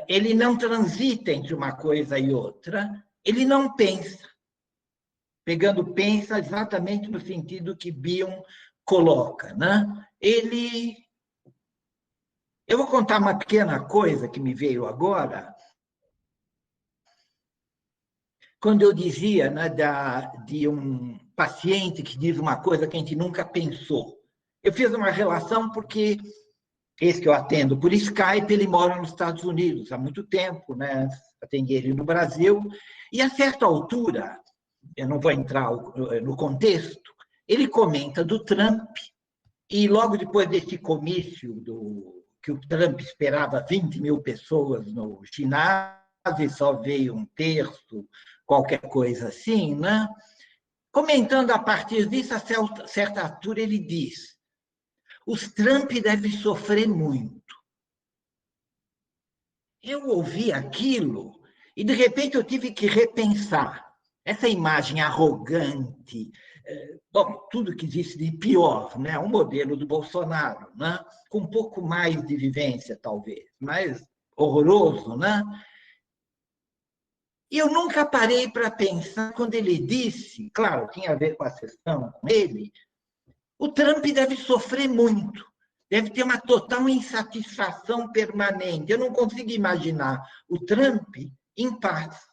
Ele não transita entre uma coisa e outra, ele não pensa. Pegando pensa exatamente no sentido que Bion coloca, né? Eu vou contar uma pequena coisa que me veio agora. Quando eu dizia, né, de um paciente que diz uma coisa que a gente nunca pensou. Eu fiz uma relação porque esse que eu atendo por Skype, ele mora nos Estados Unidos há muito tempo, né? Atendi ele no Brasil, e a certa altura, eu não vou entrar no contexto, ele comenta do Trump, e logo depois desse comício que o Trump esperava 20 mil pessoas no ginásio, e só veio um terço, qualquer coisa assim, né? Comentando a partir disso, a certa altura ele diz: os Trump devem sofrer muito. Eu ouvi aquilo e, de repente, eu tive que repensar. Essa imagem arrogante, bom, tudo que existe de pior, né? Um modelo do Bolsonaro, né? Com um pouco mais de vivência, talvez, mas horroroso, né? E eu nunca parei para pensar quando ele disse, claro, tinha a ver com a sessão com ele, o Trump deve sofrer muito, deve ter uma total insatisfação permanente. Eu não consigo imaginar o Trump em paz,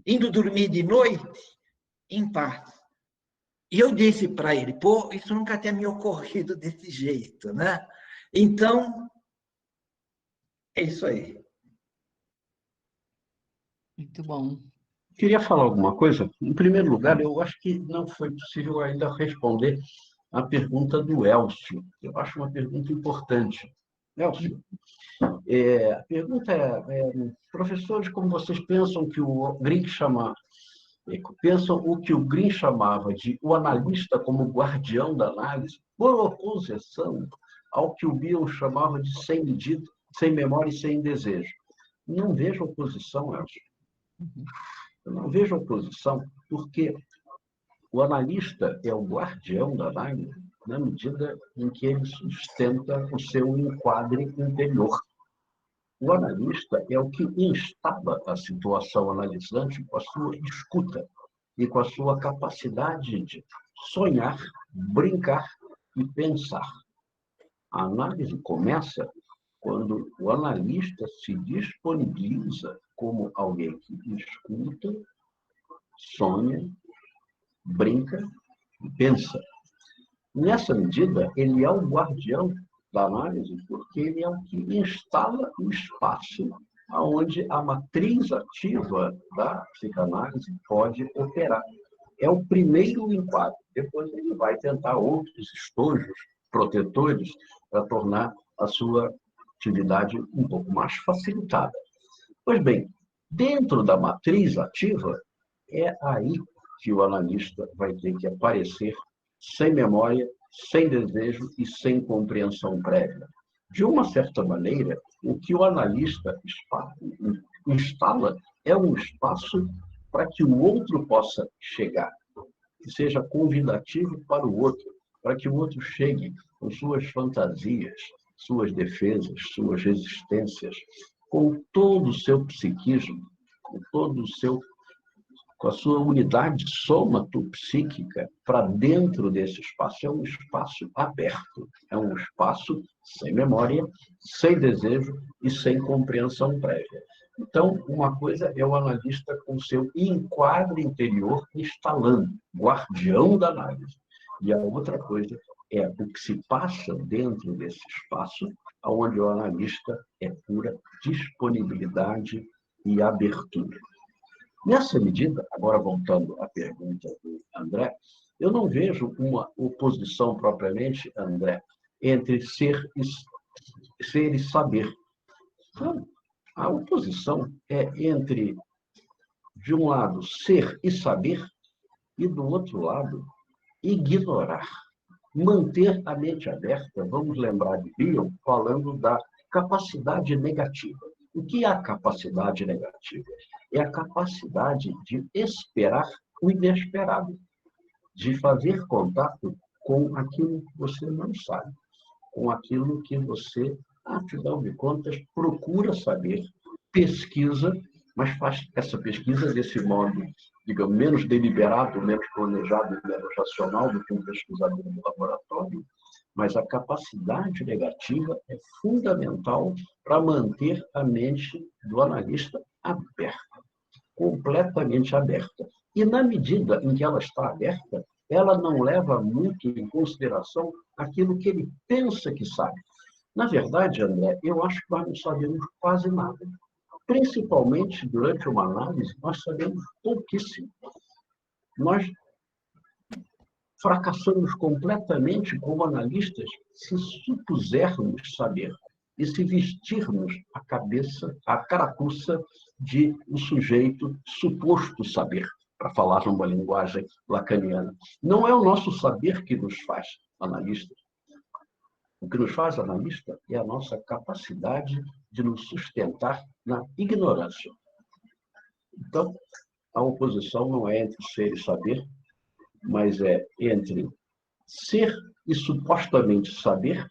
indo dormir de noite em paz. E eu disse para ele, pô, isso nunca tinha me ocorrido desse jeito, né? Então, é isso aí. Muito bom. Queria falar alguma coisa. Em primeiro lugar, eu acho que não foi possível ainda responder a pergunta do Elcio. Eu acho uma pergunta importante. Elcio, a pergunta professores, como vocês pensam que o Green pensam o que o Green chamava de o analista como guardião da análise, por oposição ao que o Bion chamava de sem medida, sem memória e sem desejo. Não vejo oposição, Elcio. Eu não vejo oposição, porque o analista é o guardião da análise na medida em que ele sustenta o seu enquadre interior. O analista é o que instala a situação analisante com a sua escuta e com a sua capacidade de sonhar, brincar e pensar. A análise começa quando o analista se disponibiliza como alguém que escuta, sonha, brinca e pensa. Nessa medida, ele é o guardião da análise, porque ele é o que instala o espaço onde a matriz ativa da psicanálise pode operar. É o primeiro enquadro. Depois ele vai tentar outros estojos protetores para tornar a sua atividade um pouco mais facilitada. Pois bem, dentro da matriz ativa, é aí que o analista vai ter que aparecer sem memória, sem desejo e sem compreensão prévia. De uma certa maneira, o que o analista instala é um espaço para que o outro possa chegar, que seja convidativo para o outro, para que o outro chegue com suas fantasias, suas defesas, suas resistências, com todo o seu psiquismo, com a sua unidade somatopsíquica para dentro desse espaço. É um espaço aberto, é um espaço sem memória, sem desejo e sem compreensão prévia. Então, uma coisa é o analista com seu enquadro interior instalando, guardião da análise. E a outra coisa é o que se passa dentro desse espaço, onde o analista é pura disponibilidade e abertura. Nessa medida, agora voltando à pergunta do André, eu não vejo uma oposição propriamente, André, entre ser e saber. Então, a oposição é entre, de um lado, ser e saber, e do outro lado, ignorar. Manter a mente aberta, vamos lembrar de Bion falando da capacidade negativa. O que é a capacidade negativa? É a capacidade de esperar o inesperado, de fazer contato com aquilo que você não sabe, com aquilo que você, afinal de contas, procura saber, pesquisa, mas faz essa pesquisa desse modo, digamos, menos deliberado, menos planejado e menos racional do que um pesquisador no laboratório, mas a capacidade negativa é fundamental para manter a mente do analista aberta, completamente aberta. E na medida em que ela está aberta, ela não leva muito em consideração aquilo que ele pensa que sabe. Na verdade, André, eu acho que nós não sabemos quase nada. Principalmente durante uma análise, nós sabemos pouquíssimo. Nós fracassamos completamente como analistas se supusermos saber e se vestirmos a carapuça de um sujeito suposto saber, para falar numa linguagem lacaniana. Não é o nosso saber que nos faz analistas. O que nos faz analista é a nossa capacidade de nos sustentar na ignorância. Então, a oposição não é entre ser e saber, mas é entre ser e supostamente saber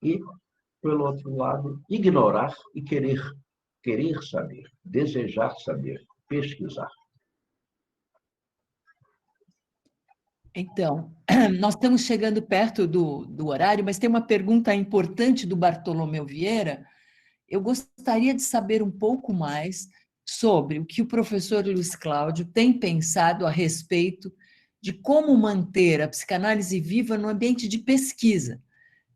e, pelo outro lado, ignorar e querer saber, desejar saber, pesquisar. Então, nós estamos chegando perto do horário, mas tem uma pergunta importante do Bartolomeu Vieira. Eu gostaria de saber um pouco mais sobre o que o professor Luiz Cláudio tem pensado a respeito de como manter a psicanálise viva no ambiente de pesquisa,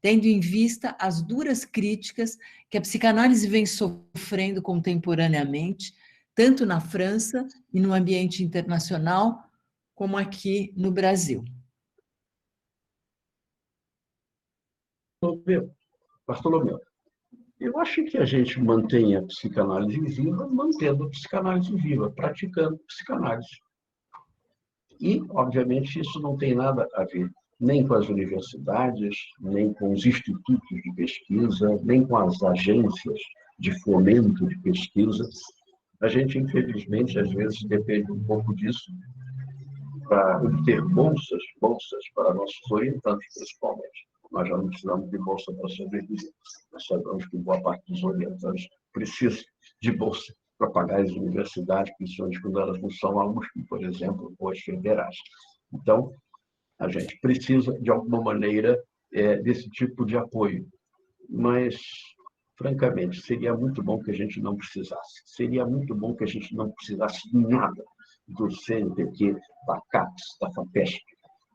tendo em vista as duras críticas que a psicanálise vem sofrendo contemporaneamente, tanto na França e no ambiente internacional, como aqui no Brasil. Bartolomeu, eu acho que a gente mantém a psicanálise viva, mantendo a psicanálise viva, praticando psicanálise. E, obviamente, isso não tem nada a ver nem com as universidades, nem com os institutos de pesquisa, nem com as agências de fomento de pesquisa. A gente, infelizmente, às vezes depende um pouco disso para obter bolsas para nossos orientandos, principalmente. nós já não precisamos de bolsa para sobreviver. Nós sabemos que boa parte dos orientandos precisa de bolsa para pagar as universidades, principalmente quando elas não são a USP, por exemplo, ou as federais. Então, a gente precisa, de alguma maneira, desse tipo de apoio. Mas, francamente, seria muito bom que a gente não precisasse. Seria muito bom que a gente não precisasse de nada do CNPq, da CAPES, da FAPESP.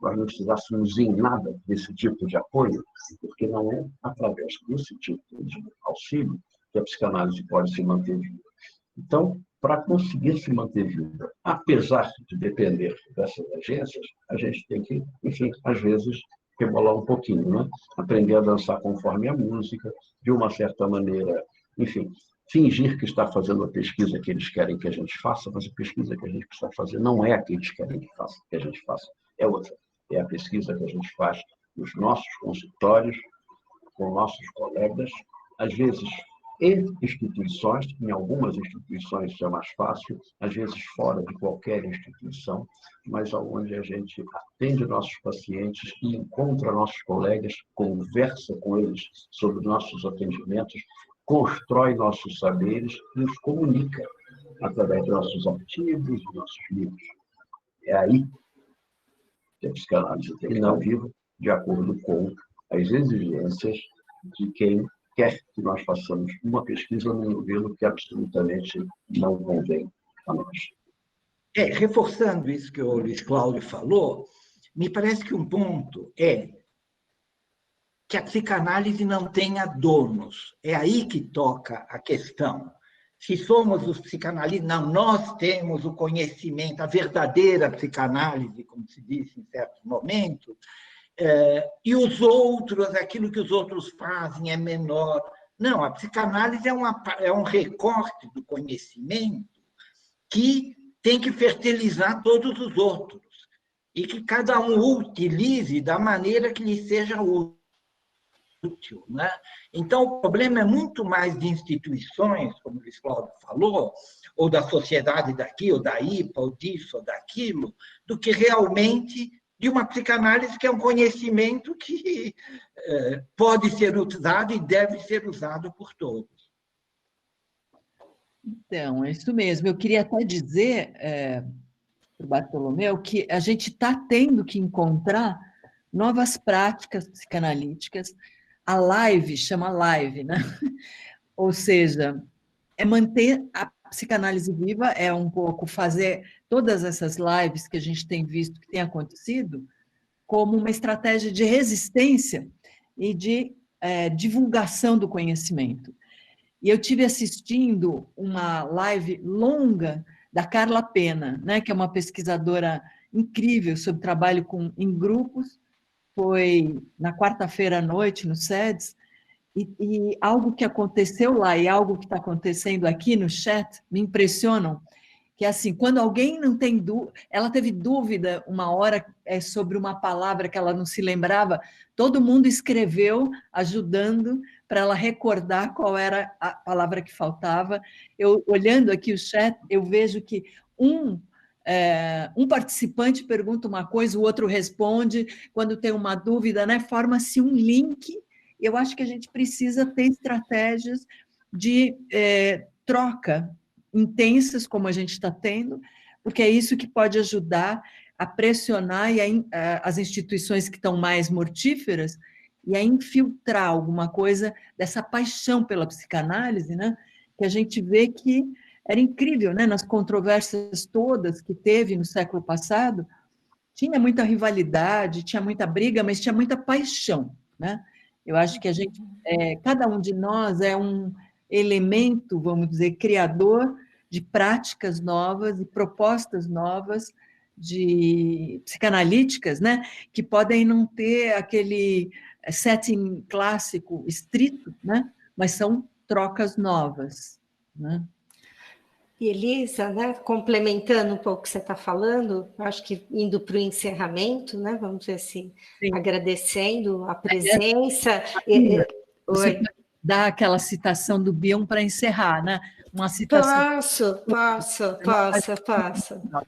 Nós não precisássemos em nada desse tipo de apoio, porque não é através desse tipo de auxílio que a psicanálise pode se manter viva. Então, para conseguir se manter viva, apesar de depender dessas agências, a gente tem que, enfim, às vezes, rebolar um pouquinho, né? Aprender a dançar conforme a música, de uma certa maneira, enfim, fingir que está fazendo a pesquisa que eles querem que a gente faça, mas a pesquisa que a gente precisa fazer não é a que eles querem que a gente faça, é outra. É a pesquisa que a gente faz nos nossos consultórios, com nossos colegas, às vezes em instituições, em algumas instituições isso é mais fácil, às vezes fora de qualquer instituição, mas onde a gente atende nossos pacientes e encontra nossos colegas, conversa com eles sobre nossos atendimentos, constrói nossos saberes e os comunica através de nossos artigos e nossos livros. É aí que a psicanálise tem que estar viva, de acordo com as exigências de quem quer que nós façamos uma pesquisa num modelo que absolutamente não convém a nós. Reforçando isso que o Luiz Cláudio falou, me parece que um ponto é que a psicanálise não tenha donos. É aí que toca a questão. Se somos os psicanalistas, não, nós temos o conhecimento, a verdadeira psicanálise, como se disse em certos momentos, e os outros, aquilo que os outros fazem é menor. Não, a psicanálise é um recorte do conhecimento que tem que fertilizar todos os outros e que cada um utilize da maneira que lhe seja útil, né? Então, o problema é muito mais de instituições, como o Luiz Cláudio falou, ou da sociedade daqui, ou da IPA, ou disso, ou daquilo, do que realmente de uma psicanálise que é um conhecimento que pode ser usado e deve ser usado por todos. Então, é isso mesmo. Eu queria até dizer para o Bartolomeu que a gente está tendo que encontrar novas práticas psicanalíticas. A live chama live, né? Ou seja, é manter a psicanálise viva, é um pouco fazer todas essas lives que a gente tem visto que tem acontecido como uma estratégia de resistência e de divulgação do conhecimento. E eu tive assistindo uma live longa da Carla Pena, né, que é uma pesquisadora incrível sobre trabalho em grupos, foi na quarta-feira à noite, no SEDES, e algo que aconteceu lá e algo que está acontecendo aqui no chat me impressionam, que é assim, quando alguém não tem dúvida, ela teve dúvida uma hora sobre uma palavra que ela não se lembrava, todo mundo escreveu ajudando para ela recordar qual era a palavra que faltava. Eu, olhando aqui o chat, eu vejo que um participante pergunta uma coisa, o outro responde, quando tem uma dúvida, né, forma-se um link. Eu acho que a gente precisa ter estratégias de troca intensas, como a gente está tendo, porque é isso que pode ajudar a pressionar as instituições que estão mais mortíferas e a infiltrar alguma coisa dessa paixão pela psicanálise, né? Que a gente vê que era incrível, né? Nas controvérsias todas que teve no século passado, tinha muita rivalidade, tinha muita briga, mas tinha muita paixão, né? Eu acho que a gente, cada um de nós é um elemento, vamos dizer, criador de práticas novas e propostas novas de psicanalíticas, né, que podem não ter aquele setting clássico estrito, né, mas são trocas novas, né? E Elisa, né, complementando um pouco o que você está falando, acho que indo para o encerramento, né, vamos dizer assim, sim, agradecendo a presença. Você pode dar aquela citação do Bion para encerrar, né? Uma citação.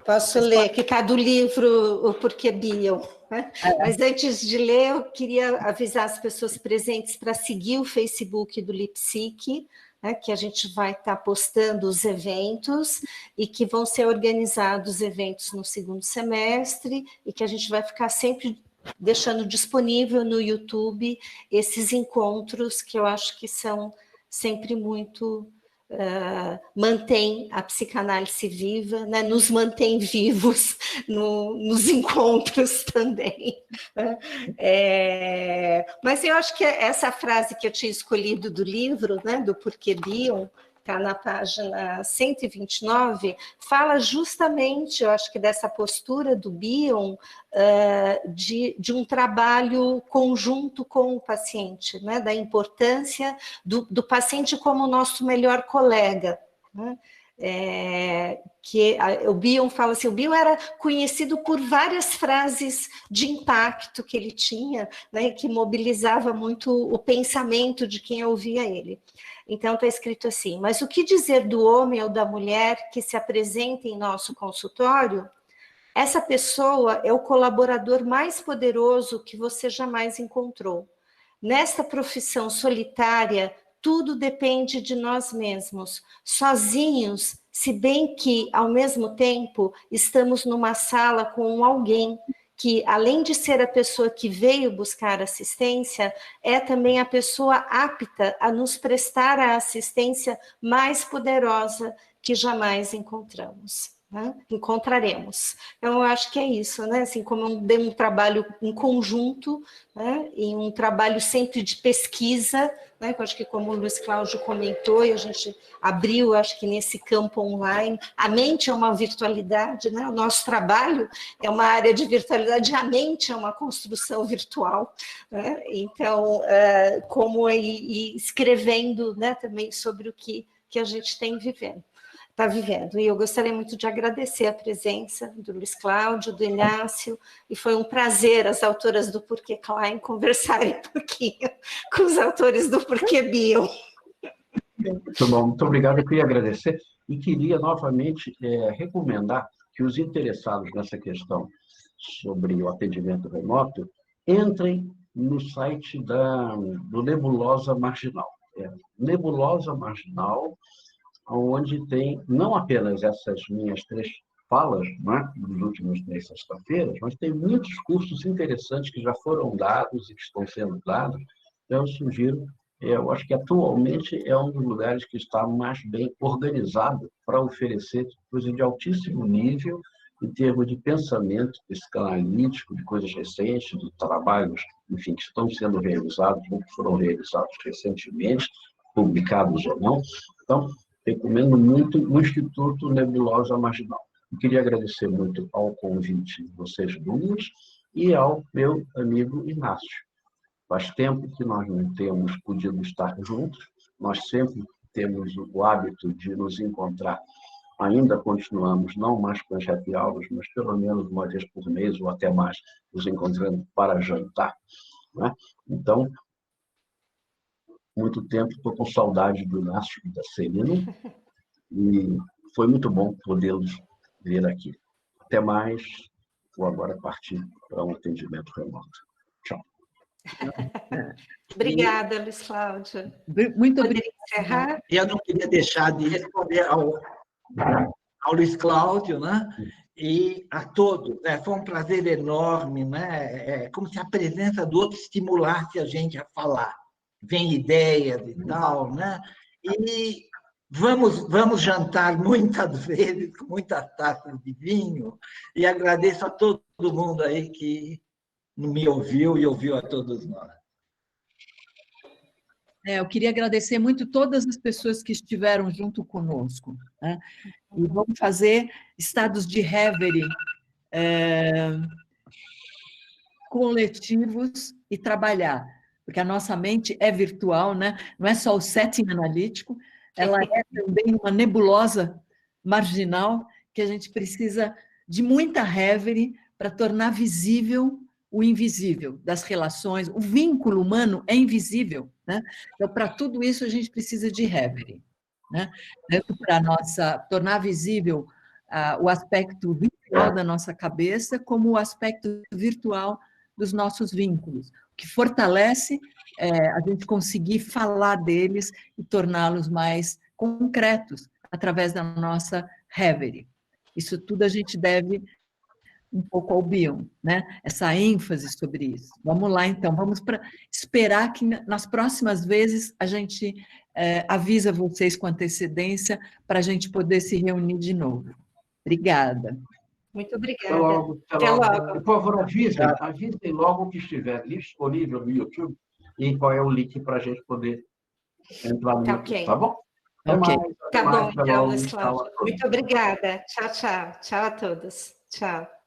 Posso ler, que está do livro O Porquê Bion. né? Mas antes de ler, eu queria avisar as pessoas presentes para seguir o Facebook do Lipsic, né, que a gente vai estar postando os eventos e que vão ser organizados eventos no segundo semestre e que a gente vai ficar sempre deixando disponível no YouTube esses encontros que eu acho que são sempre muito... mantém a psicanálise viva, né? Nos mantém vivos nos encontros também. Mas eu acho que essa frase que eu tinha escolhido do livro, né, do Porquê Bion, está na página 129, fala justamente, eu acho que dessa postura do Bion, de um trabalho conjunto com o paciente, né? Da importância do paciente como nosso melhor colega, né? O Bion fala assim, o Bion era conhecido por várias frases de impacto que ele tinha, né, que mobilizava muito o pensamento de quem ouvia ele. Então está escrito assim: mas o que dizer do homem ou da mulher que se apresenta em nosso consultório? Essa pessoa é o colaborador mais poderoso que você jamais encontrou. Nesta profissão solitária, tudo depende de nós mesmos, sozinhos, se bem que, ao mesmo tempo, estamos numa sala com alguém que, além de ser a pessoa que veio buscar assistência, é também a pessoa apta a nos prestar a assistência mais poderosa que jamais encontraremos. Então, eu acho que é isso, né? Assim, como um trabalho em conjunto, né? E um trabalho sempre de pesquisa, né? Eu acho que, como o Luiz Cláudio comentou, e a gente abriu, acho que nesse campo online, a mente é uma virtualidade, né? O nosso trabalho é uma área de virtualidade, a mente é uma construção virtual, né? Então, como ir escrevendo, né, também sobre o que a gente está vivendo. E eu gostaria muito de agradecer a presença do Luiz Cláudio, do Inácio, e foi um prazer as autoras do Porquê Klein conversarem um pouquinho com os autores do Porquê Bion. Muito bom, muito obrigado. Eu queria agradecer e queria novamente recomendar que os interessados nessa questão sobre o atendimento remoto entrem no site do Nebulosa Marginal. Nebulosa Marginal, onde tem não apenas essas minhas 3 falas, né, dos últimos 3 sexta-feiras, mas tem muitos cursos interessantes que já foram dados e que estão sendo dados. Então, eu sugiro, eu acho que atualmente é um dos lugares que está mais bem organizado para oferecer coisas de altíssimo nível em termos de pensamento psicanalítico, de coisas recentes, de trabalhos, enfim, que estão sendo realizados, ou que foram realizados recentemente, publicados ou não. Então, recomendo muito o Instituto Nebulosa Marginal. Eu queria agradecer muito ao convite de vocês duas e ao meu amigo Inácio. Faz tempo que nós não temos podido estar juntos, nós sempre temos o hábito de nos encontrar. Ainda continuamos, não mais com as happy hours, mas pelo menos uma vez por mês ou até mais, nos encontrando para jantar, né? Então, muito tempo, estou com saudade do Inácio e da Celina, e foi muito bom podê-los ver aqui. Até mais, vou agora partir para um atendimento remoto. Tchau. Obrigada, Luiz Cláudio. Muito obrigada. Encerrar? Eu não queria deixar de responder ao Luiz Cláudio, né? E a todos. Foi um prazer enorme, né? É como se a presença do outro estimulasse a gente a falar. Vem ideias e tal, né? E vamos jantar muitas vezes, com muitas taças de vinho, e agradeço a todo mundo aí que me ouviu e ouviu a todos nós. Eu queria agradecer muito todas as pessoas que estiveram junto conosco, né? E vamos fazer estados de reverie coletivos e trabalhar, porque a nossa mente é virtual, né? Não é só o setting analítico, ela é também uma nebulosa marginal que a gente precisa de muita reverie para tornar visível o invisível das relações. O vínculo humano é invisível, né? Então, para tudo isso, a gente precisa de reverie, né? Tanto para tornar visível o aspecto real da nossa cabeça como o aspecto virtual dos nossos vínculos, que fortalece a gente conseguir falar deles e torná-los mais concretos através da nossa Reverie. Isso tudo a gente deve um pouco ao Bion, né? Essa ênfase sobre isso. Vamos lá, então, vamos esperar que nas próximas vezes a gente avisa vocês com antecedência para a gente poder se reunir de novo. Obrigada. Muito obrigada. Até logo. Até logo. Por favor, avisem logo que estiver disponível no YouTube e qual é o link para a gente poder entrar no YouTube, Ok. tá bom? Ok. Tá bom, então, Luiz Cláudio. Muito obrigada. Tchau, tchau. Tchau a todos. Tchau.